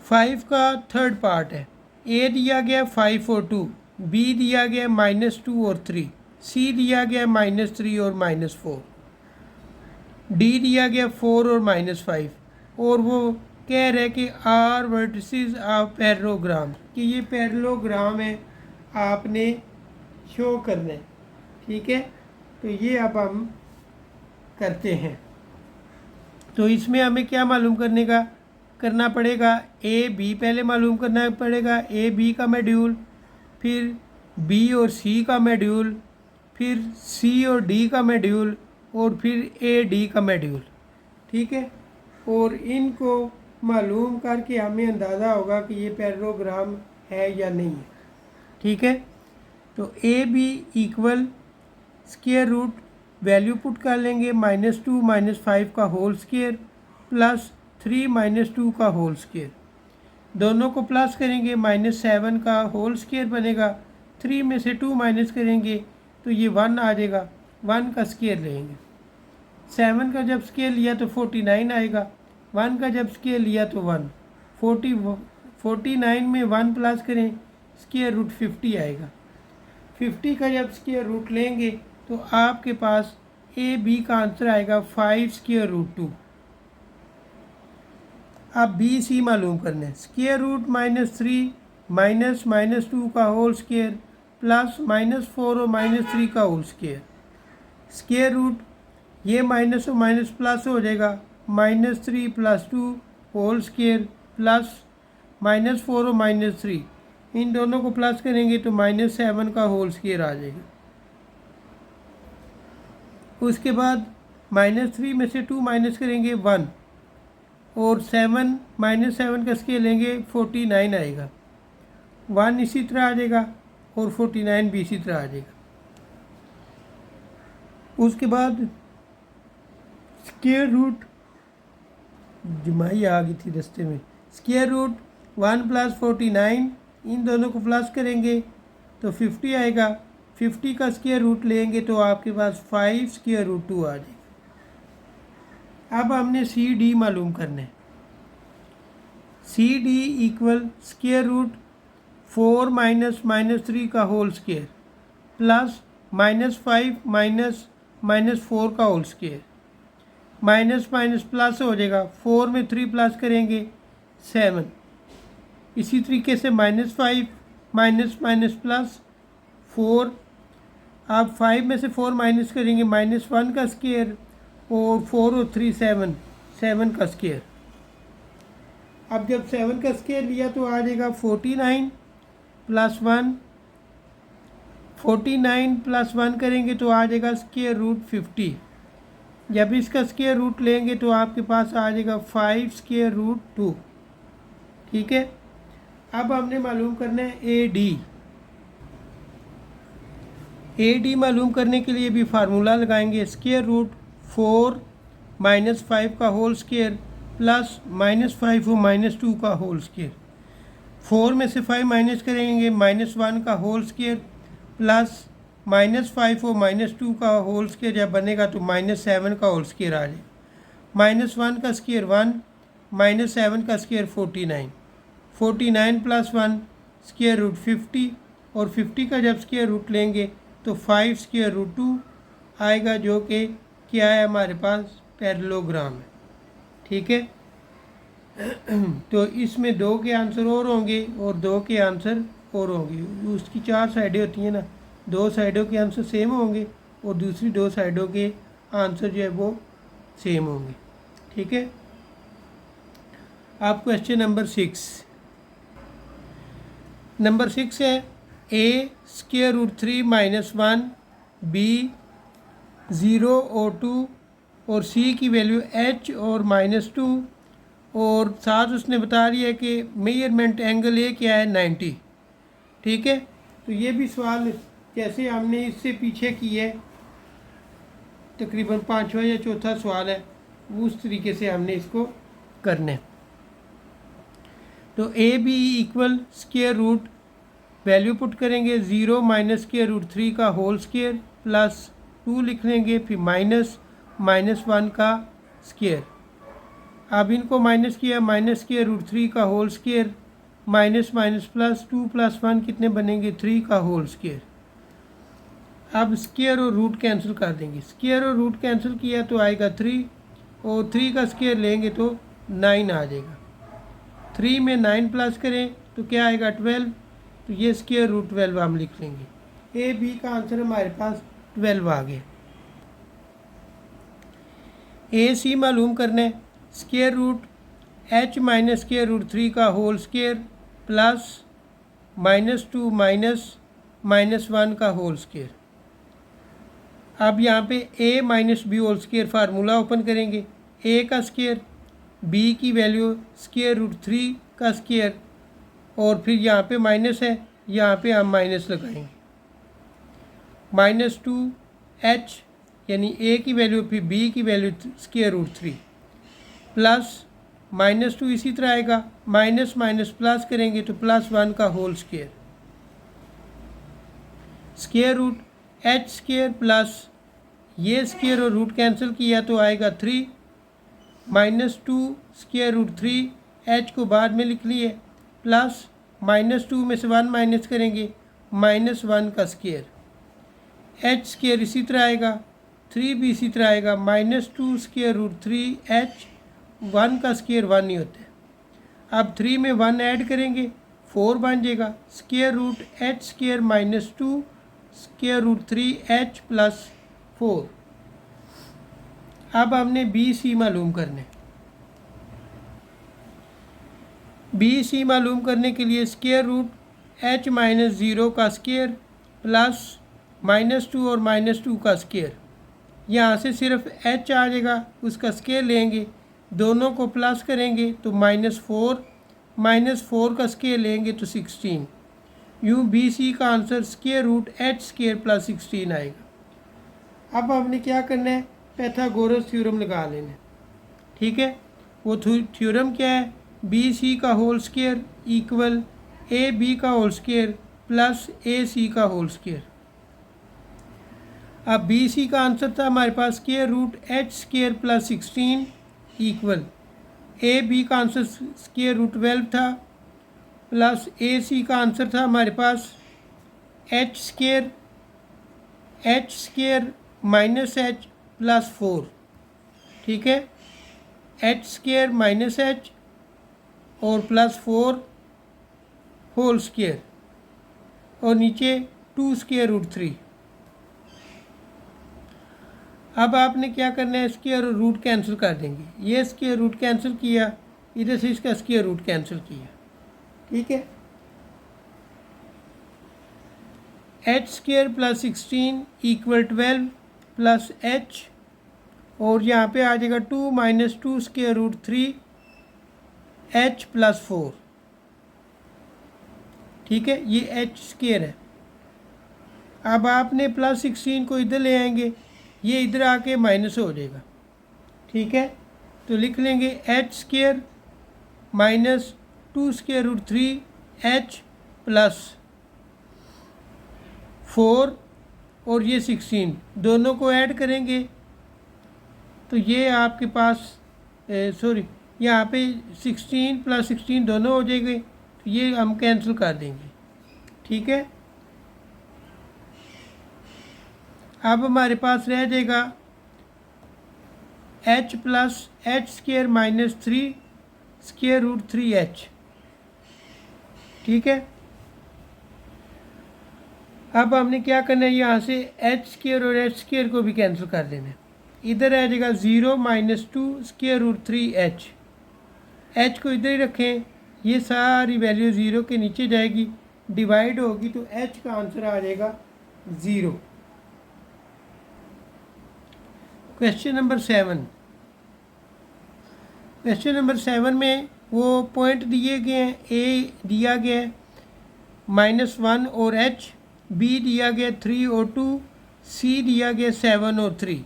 5 का थर्ड पार्ट है, ए दिया गया 5 और 2, बी दिया गया -2 और 3, सी दिया गया -3 और -4। डी दिया गया 4 और -5 और वो कह रहा है कि आर वर्टिसेस ऑफ पैरेललोग्राम, कि ये पैरेललोग्राम है, आपने शो करना है। ठीक है, तो ये अब हम करते हैं। तो इसमें हमें क्या मालूम करना पड़ेगा, ए बी पहले मालूम करना पड़ेगा, ए बी का मॉड्यूल, फिर बी और सी का मॉड्यूल, फिर सी और डी का मॉड्यूल, और फिर ए डी का मॉड्यूल। ठीक है, और इनको मालूम करके हमें अंदाज़ा होगा कि ये पैरेललोग्राम है या नहीं है। ठीक है, तो A B equal square root value put कर लेंगे, -2 -5 का होल स्क्वायर प्लस 3 -2 का होल स्क्वायर, दोनों को प्लस करेंगे, -7 का होल स्क्वायर बनेगा, 3 में से 2 माइनस करेंगे तो ये 1 आ जाएगा, 1 का स्क्वायर लेंगे, 7 का जब स्क्वायर लिया तो 49 आएगा, 1 का जब स्क्वायर लिया तो 1, 49 में 1 प्लस करें स्क्वायर रूट 50 आएगा, 50 का जब स्क्वायर रूट लेंगे तो आपके पास ए बी का आंसर आएगा 5 स्क्वायर रूट 2। अब बी सी मालूम करना है, स्क्वायर रूट -3 -2 का होल स्क्वायर प्लस -4 और -3 का होल स्क्वायर, स्क्वायर रूट ये माइनस और माइनस प्लस हो जाएगा, -3 + 2 होल स्क्वायर प्लस -4 और -3, इन दोनों को प्लस करेंगे तो -7 का होल स्क्वायर आ जाएगा। उसके बाद -3 में से 2 माइनस करेंगे 1, और 7 -7 का स्क्वायर लेंगे 49 आएगा, 1 इसी तरह आ जाएगा और 49 भी इसी तरह आ जाएगा। उसके बाद स्क्वायर रूट जमाई आ गई थी रास्ते में, स्क्वायर रूट 1 + 49, इन दोनों को प्लस करेंगे तो 50 आएगा, 50 का स्क्वायर रूट लेंगे तो आपके पास 5 स्क्वायर रूट 2 आ जाएगा। अब हमने सी डी मालूम करना है, C D equal square root 4 -3 का होल स्क्वायर प्लस -5 -4 का whole square, minus minus plus हो जाएगा, 4 में 3 प्लस करेंगे 7, इसी तरीके से -5 माइनस प्लस 4, आप 5 में से 4 माइनस करेंगे -1 का स्क्वायर, और 4 और 3 7 का स्क्वायर। अब जब 7 का स्क्वायर लिया तो आ जाएगा 49 + 1, 49 + 1 करेंगे तो आ जाएगा स्क्वायर रूट 50, जब इसका स्क्वायर रूट लेंगे तो आपके पास आ जाएगा 5 स्क्वायर रूट 2। ठीक है, अब हमने मालूम करना है ए डी। ए डी मालूम करने के लिए भी फार्मूला लगाएंगे, स्क्वायर रूट 4 -5 का होल स्क्वायर प्लस -5 और -2 का होल स्क्वायर, 4 में से 5 माइनस करेंगे, -1 का होल स्क्वायर प्लस -5 और -2 का होल स्क्वायर जब बनेगा तो -7 का होल स्क्वायर आ जाए, -1 का स्क्वायर 1, -7 का स्क्वायर 49, 49 + 1 स्क्वायर रूट 50, और 50 का जब स्क्वायर रूट लेंगे तो 5 स्क्वायर रूट 2 आएगा, जो कि क्या है हमारे पास पैरेललोग्राम है। ठीक है, तो इसमें 2 के आंसर और होंगे और 2 के आंसर और होंगे, उसकी 4 साइडें होती हैं ना, 2 साइडों के आंसर सेम होंगे और दूसरी 2 साइडों के आंसर जो है वो सेम होंगे। ठीक है, आप क्वेश्चन नंबर 6 है, ए स्क्वायर रूट 3 -1, बी 0 और 2, और सी की वैल्यू h और -2, और साथ उसने बता दिया है कि मेजरमेंट एंगल ए क्या है 90। ठीक है, तो ये भी सवाल जैसे हमने इससे पीछे की है, तकरीबन 5वां या चौथा सवाल है, उस तरीके से हमने इसको करना है। तो A B equal square root value put करेंगे, 0 - स्क्वायर रूट 3 का होल स्क्वायर प्लस 2 लिख लेंगे, फिर -1 का स्क्वायर, अब इनको माइनस किया, स्क्वायर रूट 3 का होल स्क्वायर माइनस प्लस 2 + 1 कितने बनेंगे 3 का होल स्क्वायर। अब स्क्वायर और रूट कैंसिल कर देंगे, स्क्वायर और रूट कैंसिल किया तो आएगा 3, और 3 का स्क्वायर लेंगे तो 9 आ जाएगा। 3 में 9 प्लस करें तो क्या आएगा 12, तो ये स्क्वायर रूट 12 हम लिख लेंगे। ए बी का आंसर हमारे पास 12 आ गया। ए सी मालूम करना है, square root h minus square root 3 का होल स्क्वायर प्लस -2 माइनस 1 का होल स्क्वायर। अब यहाँ पे a minus B whole square formula open करेंगे, a का स्क्वायर, b की वैल्यू स्क्वायर रूट 3 का स्क्वायर, और फिर यहाँ पे माइनस है, यहाँ पे हम माइनस लगाएंगे। -2h यानी a की वैल्यू फिर b की वैल्यू स्क्वायर रूट 3 प्लस -2 इसी तरह आएगा, माइनस माइनस प्लस करेंगे तो +1 का whole square, square root h square plus ये स्क्वायर और रूट कैंसिल किया तो आएगा 3, -2 स्क्वायर रूट 3, h को बाद में लिख लिए, प्लस -2 में से 1 माइनस करेंगे, -1 का स्क्वायर, h स्क्वायर इसी तरह आएगा, 3 भी इसी तरह आएगा, -2 स्क्वायर रूट 3 h, 1 का स्क्वायर 1 ही होता है। अब 3 में 1 ऐड करेंगे 4 बन जाएगा, square root h square -2 square root 3 h plus 4। अब हमने बी सी मालूम करने, बी सी मालूम करने के लिए स्क्वायर रूट h माइनस 0 का स्क्वायर प्लस -2 और -2 का स्क्वायर, यहाँ से सिर्फ h आ जाएगा, उसका स्क्वायर लेंगे, दोनों को प्लस करेंगे तो -4 का स्क्वायर लेंगे तो 16। यूँ बी सी का answer square root h square plus 16 आएगा। अब हमने क्या करना है, पैथागोरस थ्योरम लगा लेना है। ठीक है, वो थ्योरम क्या है, बी सी का whole square equal A B का whole square plus A C का होल स्क्वायर। अब बी सी का आंसर था हमारे पास square root h square plus 16 equal A B का आंसर स्क्वायर रूट 12 था, प्लस ए सी का आंसर था हमारे पास h square minus h plus 4। ठीक है, h स्क्वायर माइनस h और प्लस 4 होल स्क्वायर, और नीचे 2 स्क्वायर रूट 3। अब आपने क्या करना है, स्क्वायर और रूट कैंसिल कर देंगे, ये स्क्वायर रूट कैंसिल किया, इधर से इसका स्क्वायर रूट कैंसिल किया। ठीक है, h square plus 16 equal 12 plus h, और यहाँ पे आ जाएगा 2 minus 2 square root 3 h plus 4। ठीक है, ये h स्क्वायर है। अब आपने प्लस 16 को इधर ले आएंगे, ये इधर आके माइनस हो जाएगा। ठीक है, तो लिख लेंगे h square minus 2 square root 3 h plus 4 और ये 16, दोनों को ऐड करेंगे तो ये आपके पास यहाँ पे 16 प्लस 16 दोनों हो जाएंगे, तो ये हम कैंसिल कर देंगे। ठीक है, अब हमारे पास रह जाएगा h plus h square minus 3 square root 3h। ठीक है, अब हमने क्या करना है, यहाँ से h स्क्वायर और h स्क्वायर को भी कैंसिल कर देना है, इधर आ जाएगा 0 minus 2 square root 3h। h को इधर ही रखें, ये सारी वैल्यू 0 के नीचे जाएगी, डिवाइड होगी तो h का आंसर आ जाएगा 0। क्वेश्चन नंबर 7, क्वेश्चन नंबर 7 में वो पॉइंट दिए गए हैं, ए दिया गया है -1 और h, b दिया गया 3 और 2, c दिया गया 7 और 3।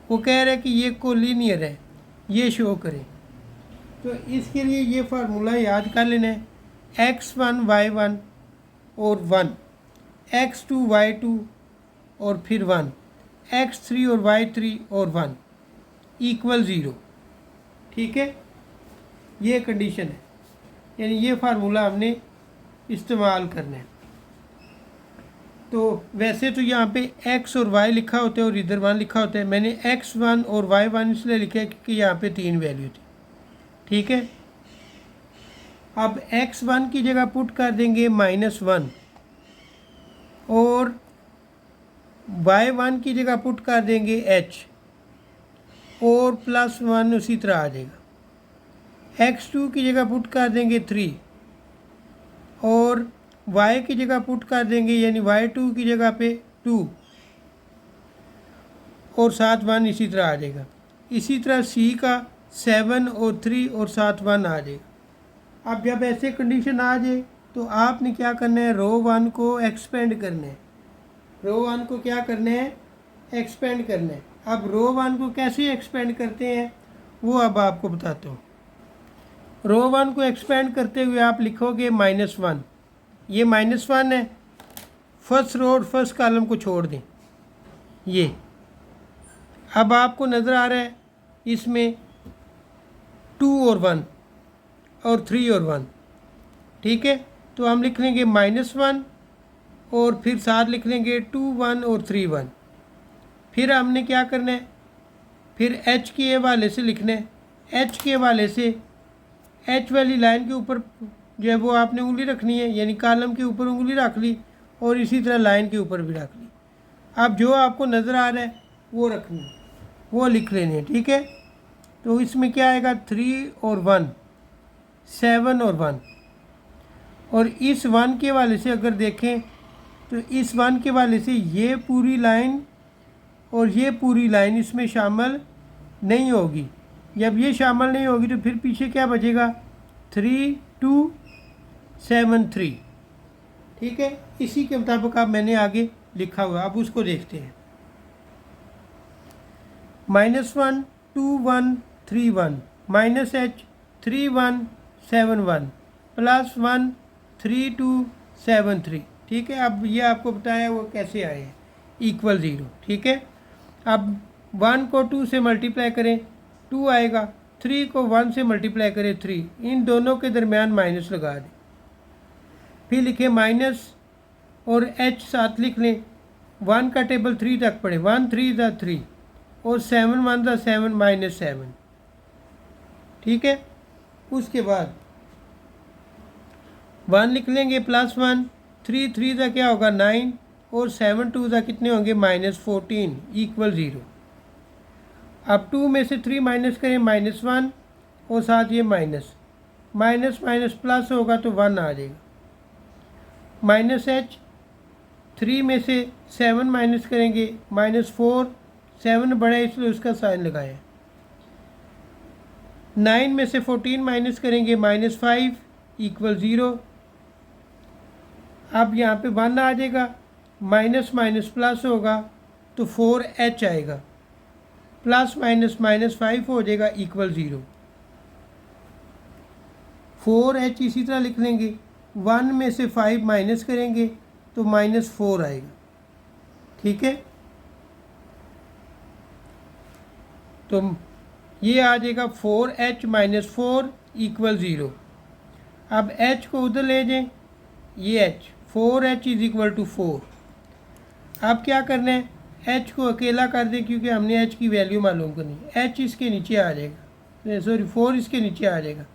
वो कह रहा है कि ये कोलिनियर है, ये शो करें। तो इसके लिए ये फार्मूला याद कर लेना है, x1 y1 और 1, x2 y2 और फिर 1, x3 और y3 और 1 इक्वल 0। ठीक है, ये कंडीशन है, यानी ये फार्मूला हमने इस्तेमाल करना है। तो वैसे तो यहाँ पे x और y लिखा होता है और इधर 1 लिखा होता है। मैंने x1 और y1 इसलिए लिखा है क्योंकि यहाँ पे 3 वैल्यू थी। ठीक है, अब x1 की जगह पुट कर देंगे -1 और y1 की जगह पुट कर देंगे h और +1 उसी तरह आ जाएगा। x2 की जगह पुट कर देंगे 3 और y की जगह पुट कर देंगे यानी y2 की जगह पे 2 और साथ 1 इसी तरह आ जाएगा। इसी तरह c का 7 और 3 और साथ 1 आ जाएगा। अब जब ऐसे कंडीशन आ जाए तो आपने क्या करना है, रो 1 को एक्सपेंड करना है। रो 1 को क्या करना है, एक्सपेंड करना है। अब रो 1 को कैसे एक्सपेंड करते हैं वो अब आपको बताता हूँ। रो 1 को एक्सपेंड करते हुए आप लिखोगे -1, ये -1 है। फर्स्ट रो और फर्स्ट कॉलम को छोड़ दें। ये अब आपको नज़र आ रहा है इसमें 2 और 1 और 3 और 1। ठीक है, तो हम लिख लेंगे -1 और फिर साथ लिख लेंगे 2 1 और 3 1। फिर हमने क्या करना है, फिर h के हवाले से लिखना है। h के हवाले से h वाली लाइन के ऊपर जो है वो आपने उंगली रखनी है, यानी कॉलम के ऊपर उंगली रख ली और इसी तरह लाइन के ऊपर भी रख ली। अब जो आपको नज़र आ रहा है वो रखनी है, वो लिख लेने हैं। ठीक है, तो इसमें क्या आएगा 3 और 1, 7 और 1। और इस 1 के हवाले से अगर देखें तो इस 1 के हवाले से ये पूरी लाइन और ये पूरी लाइन इसमें शामिल नहीं होगी। जब ये शामिल नहीं होगी तो फिर पीछे क्या बचेगा, 3 2 7 3। ठीक है, इसी के मुताबिक अब मैंने आगे लिखा हुआ, अब उसको देखते हैं। -1 2 1 3 1 -h 3 1 7 1 +1 3 2 7 3। ठीक है, अब ये आपको बताया वो कैसे आए हैं, =0। ठीक है, अब 1 को 2 से मल्टीप्लाई करें 2 आएगा, 3 को 1 से मल्टीप्लाई करें 3, इन दोनों के दरमियान माइनस लगा दें। फिर लिखें माइनस और h साथ लिख लें। 1 का टेबल 3 तक पढ़े, 1 3 दा 3 और 7 1 दा 7 -7। ठीक है, उसके बाद 1 लिख लेंगे +1, 3 3 दा क्या होगा 9 और 7 2 दा कितने होंगे -14 =0। अब 2 में से 3 माइनस करें -1 और साथ ये माइनस माइनस प्लस होगा तो 1 आ जाएगा। -h 3 में से 7 माइनस करेंगे -4, 7 बड़ा है इसलिए उसका साइन लगाएं। 9 में से 14 माइनस करेंगे -5 =0। अब यहाँ पे 1 आ जाएगा, माइनस माइनस प्लस होगा तो 4h आएगा, प्लस माइनस -5 हो जाएगा =0। 4h इसी तरह लिख लेंगे। 1 में से 5 माइनस करेंगे तो -4 आएगा। ठीक है, तो ये आ जाएगा 4h - 4 =0। अब h को उधर ले जाएं, ये h 4h = 4। अब क्या करना है, h को अकेला कर दें क्योंकि हमने h की वैल्यू मालूम करनी है। h इसके नीचे आ जाएगा, सॉरी 4 इसके नीचे आ जाएगा।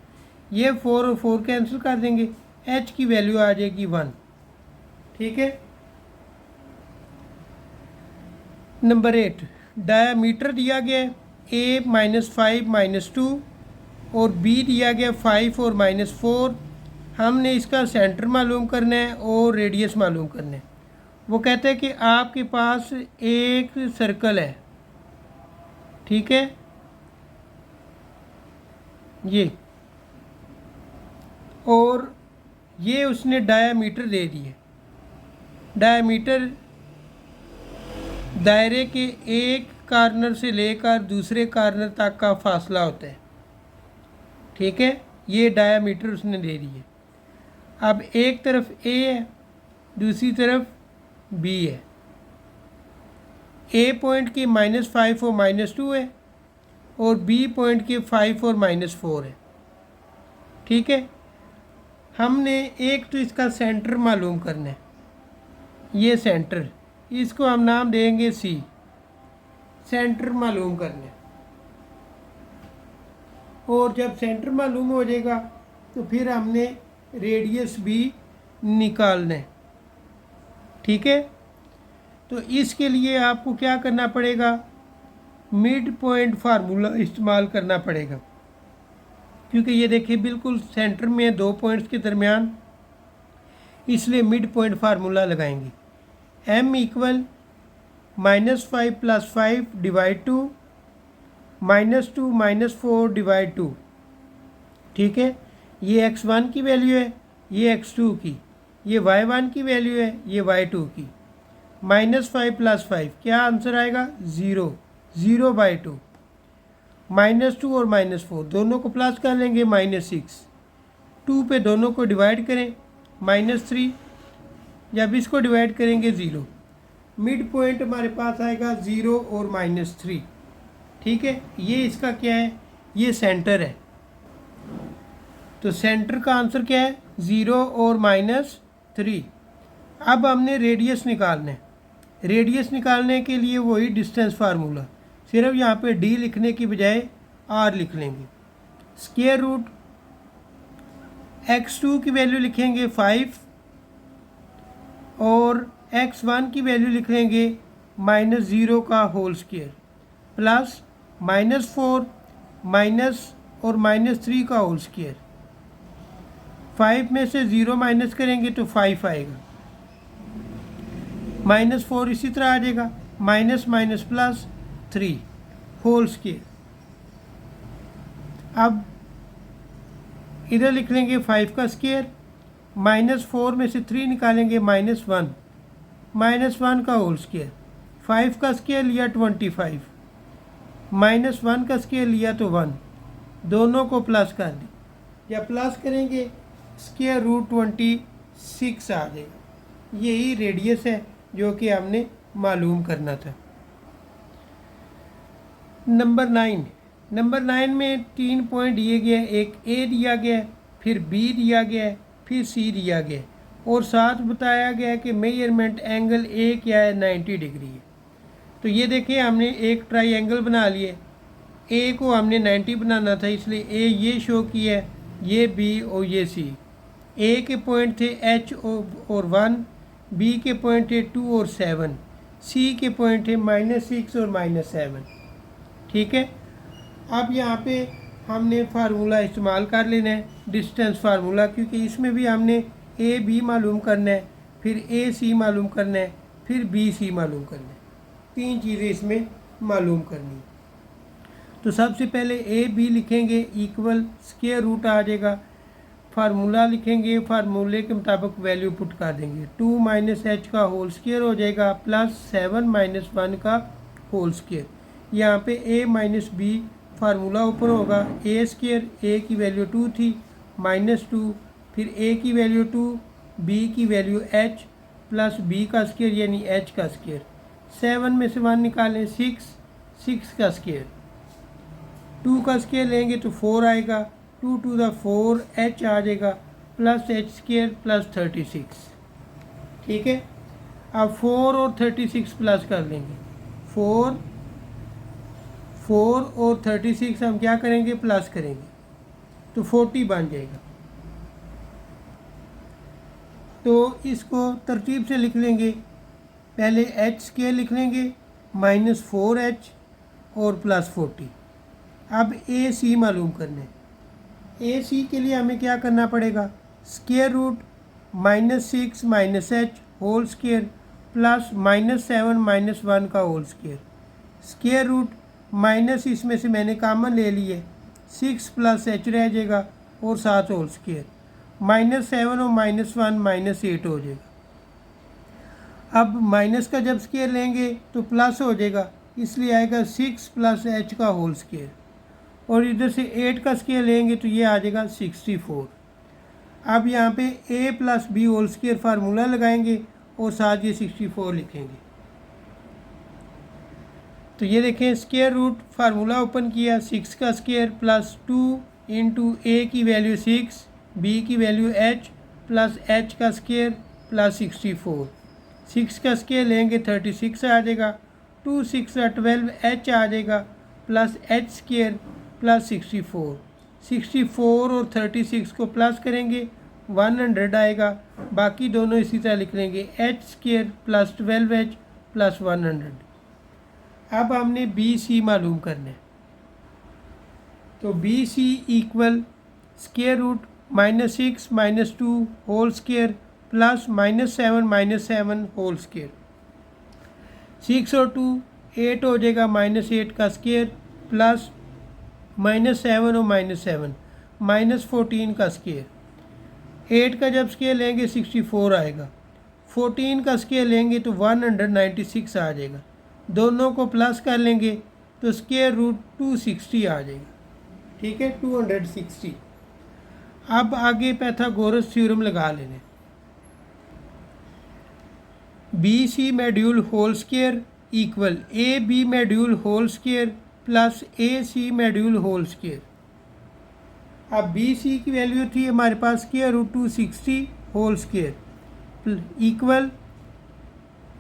ये 4 और 4 कैंसिल कर देंगे, h की वैल्यू आ जाएगी 1। ठीक है, नंबर 8 डायामीटर दिया गया है a -5 -2 और b दिया गया 5 और -4। हमने इसका सेंटर मालूम करना है और रेडियस मालूम करना है। वो कहते हैं कि आपके पास एक सर्कल है, ठीक है, ये, और ये उसने डायामीटर दे दिए। डायामीटर दायरे के एक कार्नर से लेकर दूसरे कार्नर तक का फासला होता है। ठीक है, ये डायामीटर उसने दे दिए। अब एक तरफ A है, दूसरी तरफ B है। A पॉइंट के -5 और -2 है और B पॉइंट के 5 और -4 है। ठीक है, हमने एक तो इसका सेंटर मालूम करना है। ये सेंटर, इसको हम नाम देंगे सी। सेंटर मालूम करना, और जब सेंटर मालूम हो जाएगा तो फिर हमने रेडियस भी निकालना है। ठीक है, तो इसके लिए आपको क्या करना पड़ेगा, मिड पॉइंट फार्मूला इस्तेमाल करना पड़ेगा, क्योंकि ये देखिए बिल्कुल सेंटर में 2 पॉइंट्स के दरमियान, इसलिए मिड पॉइंट फार्मूला लगाएंगे। m equal -5 + 5 divide 2 -2 -4 divide 2। ठीक है, ये x1 की वैल्यू है, ये x2 की, ये y1 की वैल्यू है, ये y2 की। -5 + 5 क्या आंसर आएगा, 0, 0/2। -2 और -4 दोनों को प्लस कर लेंगे, -6। 2 पे दोनों को डिवाइड करें, -3। जब इसको डिवाइड करेंगे 0। मिड पॉइंट हमारे पास आएगा 0 और -3। ठीक है, ये इसका क्या है, ये सेंटर है। तो सेंटर का आंसर क्या है, 0 और -3। अब हमने रेडियस निकालना है। रेडियस निकालने के लिए वही डिस्टेंस फार्मूला, सिर्फ यहाँ पे d लिखने की बजाय r लिख लेंगे। स्क्वायर रूट x2 की वैल्यू लिखेंगे 5 और x1 की वैल्यू लिख लेंगे -0 का होल स्क्वायर प्लस -4 माइनस और -3 का होल स्क्वायर। 5 में से 0 माइनस करेंगे तो 5 आएगा, -4 इसी तरह आ जाएगा, माइनस प्लस 3 होल स्क्वायर। अब इधर लिख लेंगे 5 का स्क्वायर, -4 में से 3 निकालेंगे, -1, -1 का होल स्क्वायर। 5 का स्क्वायर लिया 25, -1 का स्क्वायर लिया तो 1, दोनों को प्लस कर दी। जब प्लस करेंगे स्क्वायर रूट 26 आ जाएगा। यही रेडियस है जो कि हमने मालूम करना था। नंबर 9 में 3 पॉइंट दिए गए, एक ए दिया गया, फिर बी दिया गया, फिर सी दिया गया, और साथ बताया गया कि मेजरमेंट एंगल ए क्या है, 90 डिग्री है। तो ये देखिए हमने एक ट्राइंगल बना लिए, ए को हमने 90 बनाना था, इसलिए ए ये शो किया है, ये बी और ये सी। ए के पॉइंट थे एच और 1, बी के पॉइंट थे 2 और 7, सी के पॉइंट थे -6 और -7। ठीक है, अब यहाँ पे हमने फार्मूला इस्तेमाल कर लेना है, डिस्टेंस फार्मूला, क्योंकि इसमें भी हमने ए बी मालूम करना है, फिर ए सी मालूम करना है, फिर बी सी मालूम करना है। 3 चीज़ें इसमें मालूम करनी है। तो सबसे पहले ए बी लिखेंगे, इक्वल स्क्वायर रूट आ जाएगा, फार्मूला लिखेंगे, फार्मूले के मुताबिक वैल्यू पुट कर देंगे, 2 - h का होल स्क्वायर हो जाएगा प्लस 7 - 1 का होल स्क्वायर। यहाँ पे a - b फार्मूला ऊपर होगा, ए स्क्वायर, ए की वैल्यू 2 थी, -2, फिर a की वैल्यू 2, b की वैल्यू h प्लस b का स्क्वायर यानी h का स्क्वायर। 7 में से 1 निकालें, 6 का स्क्वायर। 2 का स्क्वायर लेंगे तो 4 आएगा, 2 to the 4 h आ जाएगा प्लस h स्क्वायर प्लस 36। ठीक है, अब 4 और 36 प्लस कर लेंगे, 4 और 36 हम क्या करेंगे, प्लस करेंगे तो 40 बन जाएगा। तो इसको तरतीब से लिख लेंगे, पहले h स्क्वायर लिख लेंगे, -4h और प्लस 40। अब ए सी मालूम करना है। ए सी के लिए हमें क्या करना पड़ेगा, square root -6 - h whole square plus -7 - 1 का whole square. Square root minus इसमें से मैंने कॉमन ले लिए, 6 प्लस h रह जाएगा और 7 होल स्क्वायर, -7 और -1 -8 हो जाएगा। अब माइनस का जब स्क्वायर लेंगे तो प्लस हो जाएगा, इसलिए आएगा 6 प्लस h का होल स्क्वायर, और इधर से 8 का स्क्वायर लेंगे तो ये आ जाएगा 64। अब यहाँ पे a plus B whole square formula लगाएंगे और साथ ये 64 लिखेंगे। तो ये देखें, स्क्वायर रूट फार्मूला ओपन किया, 6 का स्क्वायर प्लस 2 इंटू ए की वैल्यू 6, बी की वैल्यू h प्लस h का स्क्वायर प्लस 64। 6 का स्केयर लेंगे 36 आ जाएगा, 2 6 12 h आ जाएगा प्लस h स्केयर प्लस 64। 64 और 36 को प्लस करेंगे 100 आएगा, बाकी दोनों इसी तरह लिख लेंगे h square plus 12h plus 100। अब हमने बी सी मालूम करना है, तो B C equal square root -6 -2 whole square plus -7 whole square. 6 और 2 8 हो जाएगा, -8 का स्केयर प्लस -7 और -7 -14 का स्केयर। 8 का जब स्केयर लेंगे 64 आएगा, 14 का स्केयर लेंगे तो 196 आ जाएगा, दोनों को प्लस कर लेंगे तो स्केयर रूट 260 आ जाएगा। ठीक है, 260। अब आगे पाइथागोरस थ्योरम लगा लेने। B C module whole square equal A B module whole square plus A C module whole square. अब बी सी की वैल्यू थी हमारे पास square root 260 whole square equal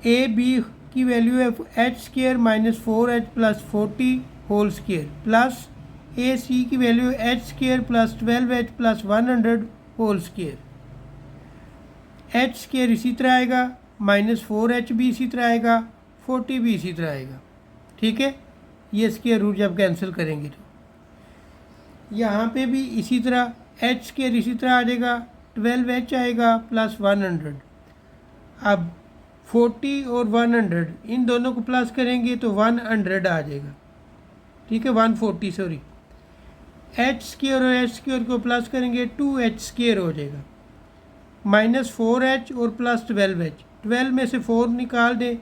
A B की वैल्यू है h square -4h plus 40 whole square plus A C की value h square plus 12h plus 100 whole square. H square इसी तरह आएगा, -4h भी इसी तरह आएगा, 40 भी इसी तरह आएगा। ठीक है, ये स्केयर रूट जब कैंसिल करेंगे तो यहाँ पे भी इसी तरह एच स्केयर इसी तरह आ जाएगा, 12h आएगा प्लस 100। अब 40 और 100 इन दोनों को प्लस करेंगे तो 100 आ जाएगा। ठीक है, 140 सॉरी। एच स्केयर और एच स्केयर को प्लस करेंगे 2h स्केयर हो जाएगा, -4h और प्लस 12h। 12 में से 4 निकाल दें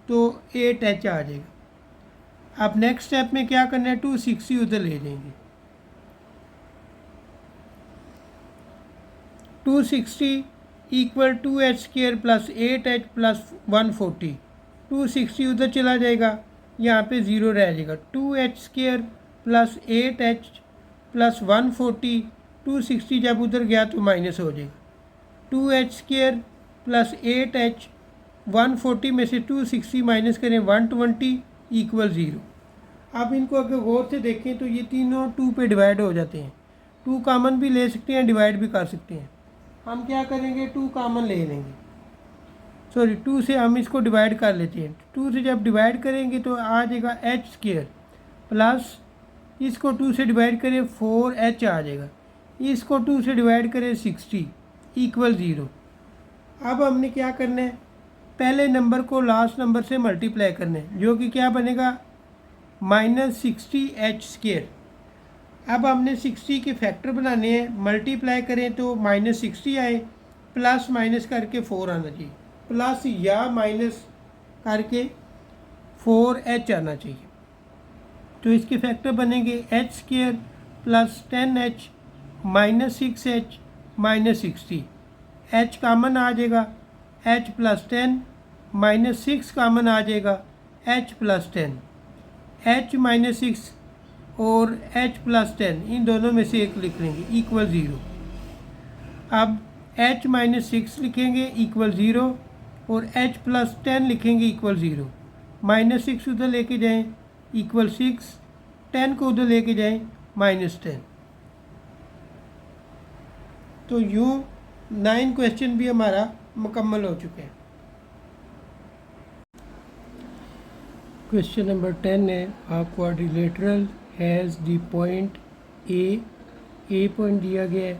तो 8h आ जाएगा। अब नेक्स्ट स्टेप में क्या करना है, 260 उधर ले जाएंगे, 260 equal 2h square plus 8h plus 140। 260 उधर चला जाएगा, यहाँ पे 0 रह जाएगा, 2h square plus 8h plus 140। 260 जब उधर गया तो माइनस हो जाएगा, 2h स्केयर प्लस 8h 140 में से 260 माइनस करें 120 इक्वल 0। आप इनको अगर गौर से देखें तो ये तीनों 2 पे डिवाइड हो जाते हैं, 2 कॉमन भी ले सकते हैं, डिवाइड भी कर सकते हैं। हम क्या करेंगे, 2 कॉमन ले लेंगे, सॉरी 2 से हम इसको डिवाइड कर लेते हैं। 2 से जब डिवाइड करेंगे तो आ जाएगा h स्केयर प्लस इसको 2 से डिवाइड करें 4h आ जाएगा, इसको 2 से डिवाइड करें 60 इक्वल 0। अब हमने क्या करना है, पहले नंबर को लास्ट नंबर से मल्टीप्लाई करना है, जो कि क्या बनेगा -60h स्केयर। अब हमने 60 के फैक्टर बनाने हैं, मल्टीप्लाई करें तो -60 आए, प्लस माइनस करके 4 आना चाहिए, प्लस या माइनस करके 4h आना चाहिए। तो इसके फैक्टर बनेंगे h square plus 10h -6h -60। h common आ जाएगा, h प्लस 10 -6 कॉमन आ जाएगा, h प्लस 10। h -6 और h प्लस 10 इन दोनों में से एक लिख लेंगे इक्वल 0। अब h -6 लिखेंगे इक्वल 0 और h प्लस 10 लिखेंगे इक्वल 0। -6 उधर लेके जाएं इक्वल 6, 10 को उधर लेके जाएं -10। तो यूँ 9 क्वेश्चन भी हमारा मुकम्मल हो चुके हैं। क्वेश्चन नंबर 10 है, a quadrilateral has the point A point दिया गया है,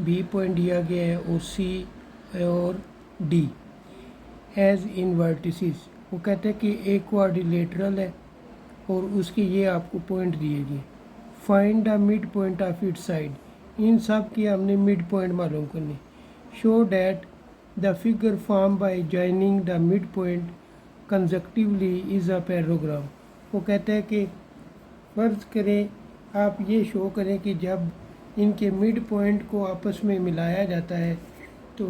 बी पॉइंट दिया गया है और सी और डी एज इन वर्टिसेस। वो कहते हैं कि एक क्वाड्रिलेटरल है और उसके ये आपको पॉइंट दिए गए, find the mid point of it side. इन सब की हमने मिड पॉइंट मालूम करनी। Show that the figure form by joining the mid point conjunctively is a paragraph. वो कहते हैं कि फ़र्ज़ करें आप ये शो करें कि जब इनके मिड पॉइंट को आपस में मिलाया जाता है तो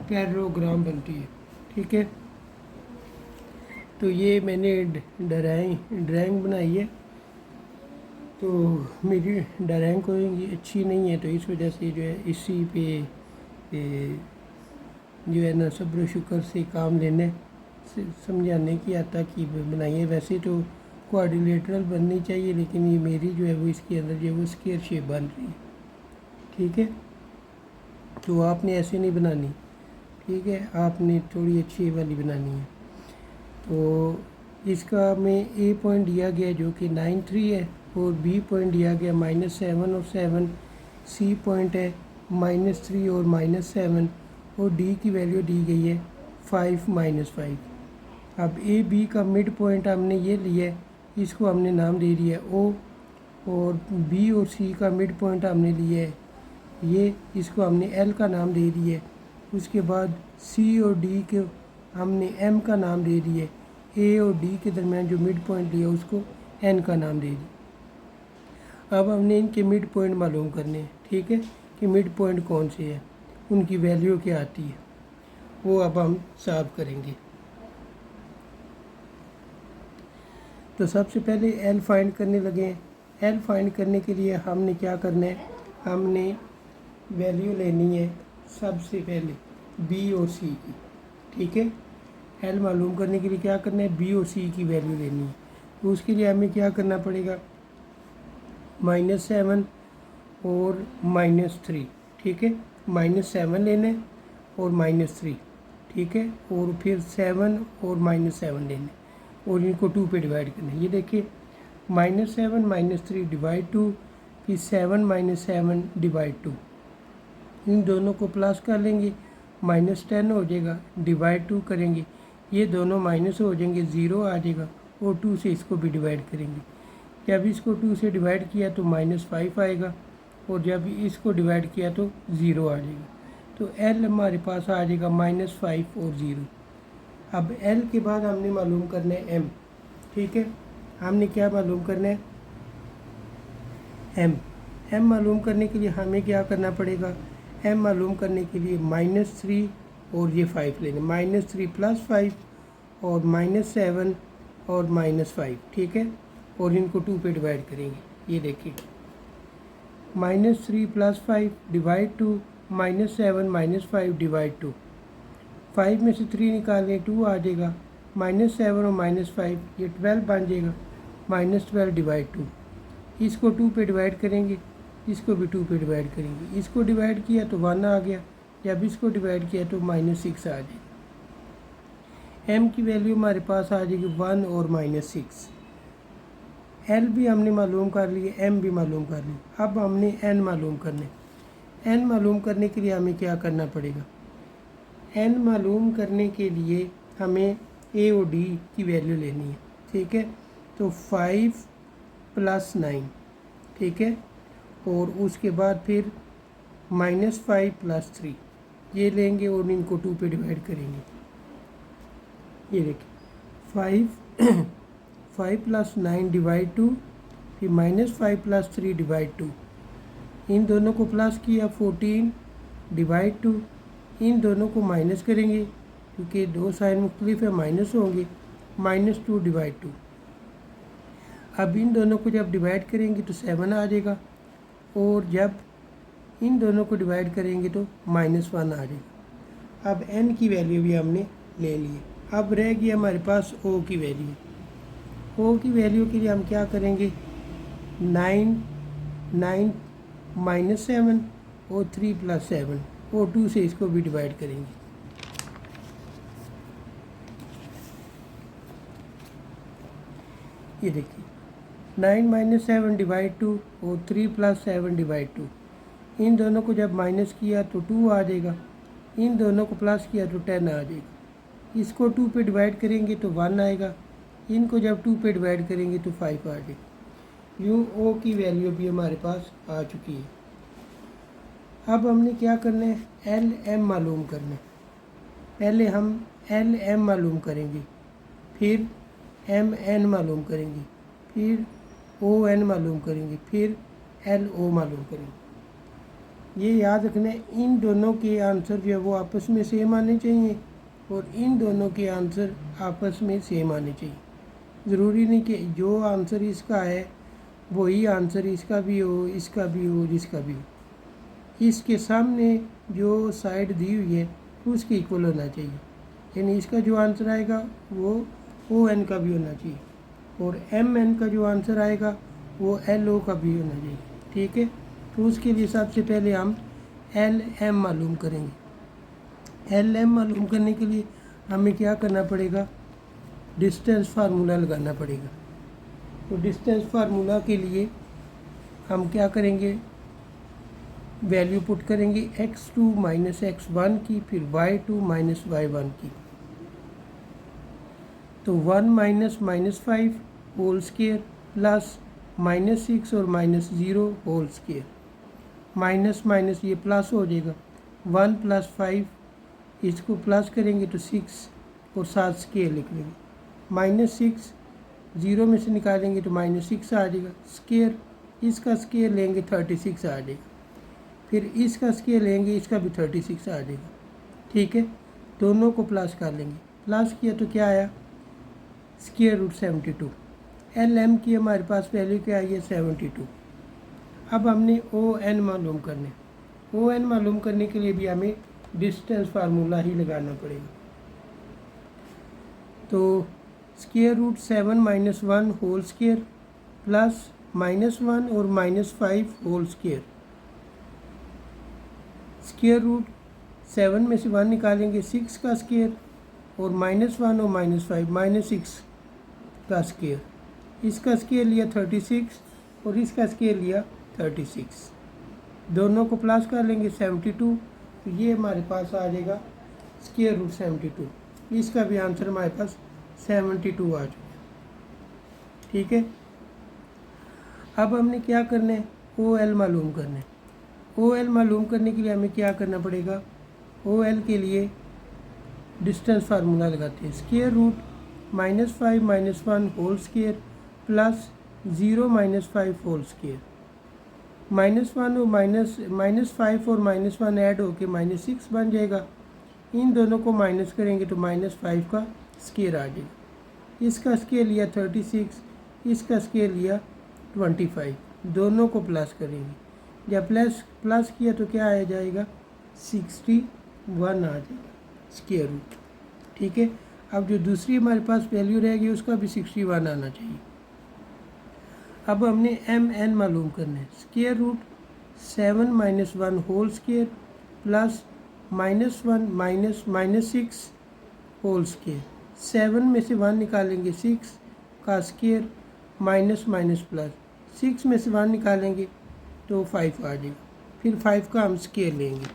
पैराग्राम बनती है। ठीक है, तो ये मैंने ड्राइंग बनाई है, तो मेरी ड्राइंग कोई अच्छी नहीं है, तो इस वजह से जो है इसी पे जो है ना सब्र शुक्र से काम लेना है। समझाने की आता कि बनाइए। वैसे तो क्वाड्रिलेटरल बननी चाहिए, लेकिन ये मेरी जो है वो इसके अंदर जो है वो स्क्वायर शेप बन रही है। ठीक है, तो आपने ऐसे नहीं बनानी, ठीक है, आपने थोड़ी अच्छी वाली बनानी है। तो इसका में ए पॉइंट दिया गया जो कि 93 है, और बी पॉइंट दिया गया -7 और 7, सी पॉइंट है -3 और -7, और डी की वैल्यू दी गई है 5 -5। अब ए बी का मिड पॉइंट हमने ये लिया है, इसको हमने नाम दे दिया है ओ, और बी और सी का मिड पॉइंट हमने लिया है ये, इसको हमने एल का नाम दे दिया है। उसके बाद सी और डी के हमने एम का नाम दे दिया है। ए और डी के दरमियान जो मिड पॉइंट लिया उसको एन का नाम दे दिया। अब हमने इनके मिड पॉइंट मालूम करने हैं, ठीक है, कि मिड पॉइंट कौन से है, उनकी वैल्यू क्या आती है, वो अब हम सॉल्व करेंगे। तो सबसे पहले एल फाइंड करने लगे हैं। एल फाइंड करने के लिए हमने क्या करना है, हमने वैल्यू लेनी है सबसे पहले बी और सी की, ठीक है। एल मालूम करने के लिए क्या करना है, बी और सी की वैल्यू लेनी है। तो उसके लिए हमें क्या करना पड़ेगा, -7 और -3, ठीक है, -7 लेना है और -3, ठीक है, और फिर 7 और -7 लेने, और इनको 2 पे डिवाइड करना है। ये देखिए, -7 -3 डिवाइड 2, फिर 7 -7 डिवाइड 2, इन दोनों को प्लस कर लेंगे, -10 हो जाएगा, डिवाइड 2 करेंगे, ये दोनों माइनस हो जाएंगे, 0 आ जाएगा, और 2 से इसको भी डिवाइड करेंगे। जब इसको 2 से डिवाइड किया तो -5 आएगा, और जब इसको डिवाइड किया तो 0 आ जाएगा। तो एल हमारे पास आ जाएगा -5 और 0। अब एल के बाद हमने मालूम करना है एम, ठीक है, हमने क्या मालूम करना है, एम मालूम करने के लिए हमें क्या करना पड़ेगा, एम मालूम करने के लिए -3 और ये 5 लेंगे, -3 + 5 और -7 और -5, ठीक है, और इनको 2 पे डिवाइड करेंगे। ये देखिए, -3 + 5 डिवाइड 2, -7 - 5 डिवाइड 2, 5 में से 3 निकालें 2 आ जाएगा, -7 और -5 ये 12 बन जाएगा, -12 डिवाइड 2, इसको 2 पे डिवाइड करेंगे, इसको भी 2 पे डिवाइड करेंगे, इसको डिवाइड किया तो 1 आ गया, जब इसको डिवाइड किया तो -6 आ जाएगा। एम की वैल्यू हमारे पास आ जाएगी 1 और -6। एल भी हमने मालूम कर लिए, एम भी मालूम कर ली। अब हमने एन मालूम करने, एन मालूम करने के लिए हमें क्या करना पड़ेगा, एन मालूम करने के लिए हमें ए और डी की वैल्यू लेनी है, ठीक है। तो 5 + 9, ठीक है, और उसके बाद फिर -5 + 3 ये लेंगे और इनको 2 पे डिवाइड करेंगे। ये देखिए, 5 + 9 डिवाइड 2, फिर -5 + 3 डिवाइड 2, इन दोनों को प्लस किया 14 डिवाइड 2, इन दोनों को माइनस करेंगे क्योंकि दो साइन मुख्तलिफ है, माइनस होंगे, -2 डिवाइड 2। अब इन दोनों को जब डिवाइड करेंगे तो 7 आ जाएगा, और जब इन दोनों को डिवाइड करेंगे तो -1 आ जाएगा। अब n की वैल्यू भी हमने ले ली। अब रह गई हमारे पास o की वैल्यू। o की वैल्यू के लिए हम क्या करेंगे, 9 -7 और 3 + 7 और 2 से इसको भी डिवाइड करेंगे। ये देखिए, 9 - 7 डिवाइड 2 और 3 + 7 डिवाइड 2, इन दोनों को जब माइनस किया तो 2 आ जाएगा, इन दोनों को प्लस किया तो 10 आ जाएगा। इसको 2 पे डिवाइड करेंगे तो 1 आएगा, इनको जब 2 पे डिवाइड करेंगे तो 5 आ जाएगा। यूँ ओ की वैल्यू भी हमारे पास आ चुकी है। अब हमने क्या करना है, एल एम मालूम करना है। पहले हम एल एम मालूम करेंगे, फिर एम एन मालूम करेंगे, फिर ओ एन मालूम करेंगे, फिर एल ओ मालूम करेंगे। ये याद रखना है, इन दोनों के आंसर जो है वो आपस में सेम आने चाहिए, और इन दोनों के आंसर आपस में सेम आने चाहिए। ज़रूरी नहीं कि जो आंसर इसका है वही आंसर इसका भी हो, इसका भी हो, जिसका भी हो। इसके सामने जो साइड दी हुई है उसके इक्वल होना चाहिए। यानी इसका जो आंसर आएगा वो ओ एन का भी होना चाहिए, और एम एन का जो आंसर आएगा वो एल ओ का भी होना चाहिए। ठीक है, तो उसके लिए सबसे पहले हम एल एम मालूम करेंगे। एल एम मालूम करने के लिए हमें क्या करना पड़ेगा, डिस्टेंस फार्मूला लगाना पड़ेगा। तो डिस्टेंस फार्मूला के लिए हम क्या करेंगे, वैल्यू पुट करेंगे x2 माइनस x1 की, फिर y2 माइनस y1 की। तो 1 minus minus 5 whole square plus minus 6 और minus 0 whole square, minus minus ये प्लस हो जाएगा, 1 प्लस 5 इसको प्लस करेंगे तो 6 और 7 स्केयर लिख लेंगे, माइनस 6 0 में से निकालेंगे तो माइनस 6 आ जाएगा, स्केयर इसका स्केयर लेंगे 36 आ जाएगा, फिर इसका स्केयर लेंगे इसका भी 36 आ जाएगा। ठीक है, दोनों को प्लस कर लेंगे, प्लस किया तो क्या आया, स्केयर रूट 72। एल एम की हमारे पास वैल्यू क्या आई है 72। अब हमने ओ एन मालूम करने, ओ एन मालूम करने के लिए भी हमें डिस्टेंस फार्मूला ही लगाना पड़ेगा। तो square root 7 minus 1 whole square plus minus 1 और minus 5 whole square, square root 7 में से 1 निकालेंगे 6 का स्केयर, और माइनस 1 और माइनस 5 माइनस 6 का स्केयर, इसका स्केयर लिया 36 और इसका स्केयर लिया 36, दोनों को प्लस कर लेंगे 72। तो ये हमारे पास आ जाएगा स्केयर रूट 72, इसका भी आंसर हमारे पास 72 आ चुका। ठीक है, अब हमने क्या करना है, ओ एल मालूम करना है। ओ एल मालूम करने के लिए हमें क्या करना पड़ेगा, ओ एल के लिए डिस्टेंस फार्मूला लगाते हैं, square root minus 5 minus 1 whole square plus 0 minus 5 whole square, minus 1 और माइनस 5 और माइनस 1 ऐड होके माइनस 6 बन जाएगा, इन दोनों को माइनस करेंगे तो माइनस 5 का स्केयर आ जाएगा, इसका स्केयर लिया 36, इसका स्केयर लिया 25, दोनों को प्लस करेंगे, जब प्लस किया तो क्या आ जाएगा 61 आ जाएगा स्केयर रूट। ठीक है, अब जो दूसरी हमारे पास वैल्यू रहेगी उसका भी 61 आना चाहिए। अब हमने एम एन मालूम करना है, square root 7 minus 1 whole square plus minus 1 minus 6 whole square, 7 में से 1 निकालेंगे 6 का स्केयर, माइनस माइनस प्लस, 6 में से 1 निकालेंगे तो 5 आ जाएगा, फिर 5 का हम स्केयर लेंगे,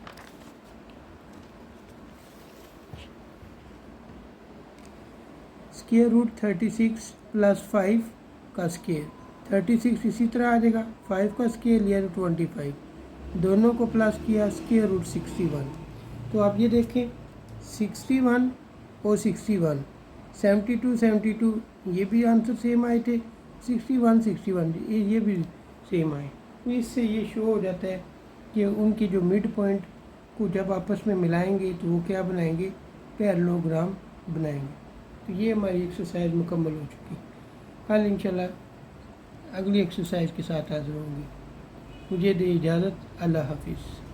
स्केयर रूट 36 प्लस 5 का स्केयर, 36 इसी तरह आ जाएगा, 5 का स्केयर लिया तो 25, दोनों को प्लस किया, स्केयर रूट 61। तो आप ये देखें 61 और 61, 72 ये भी आंसर सेम आए थे, 61 ये भी सेम आए। तो इससे ये शो हो जाता है कि उनके जो मिड पॉइंट को जब आपस में मिलाएंगे तो वो क्या बनाएंगे, पैरेललोग्राम बनाएंगे। तो ये हमारी एक्सरसाइज मुकम्मल हो चुकी। कल इंशाल्लाह अगली एक्सरसाइज के साथ हाजिर होंगे। मुझे दे इजाज़त, अल्लाह हाफिज़।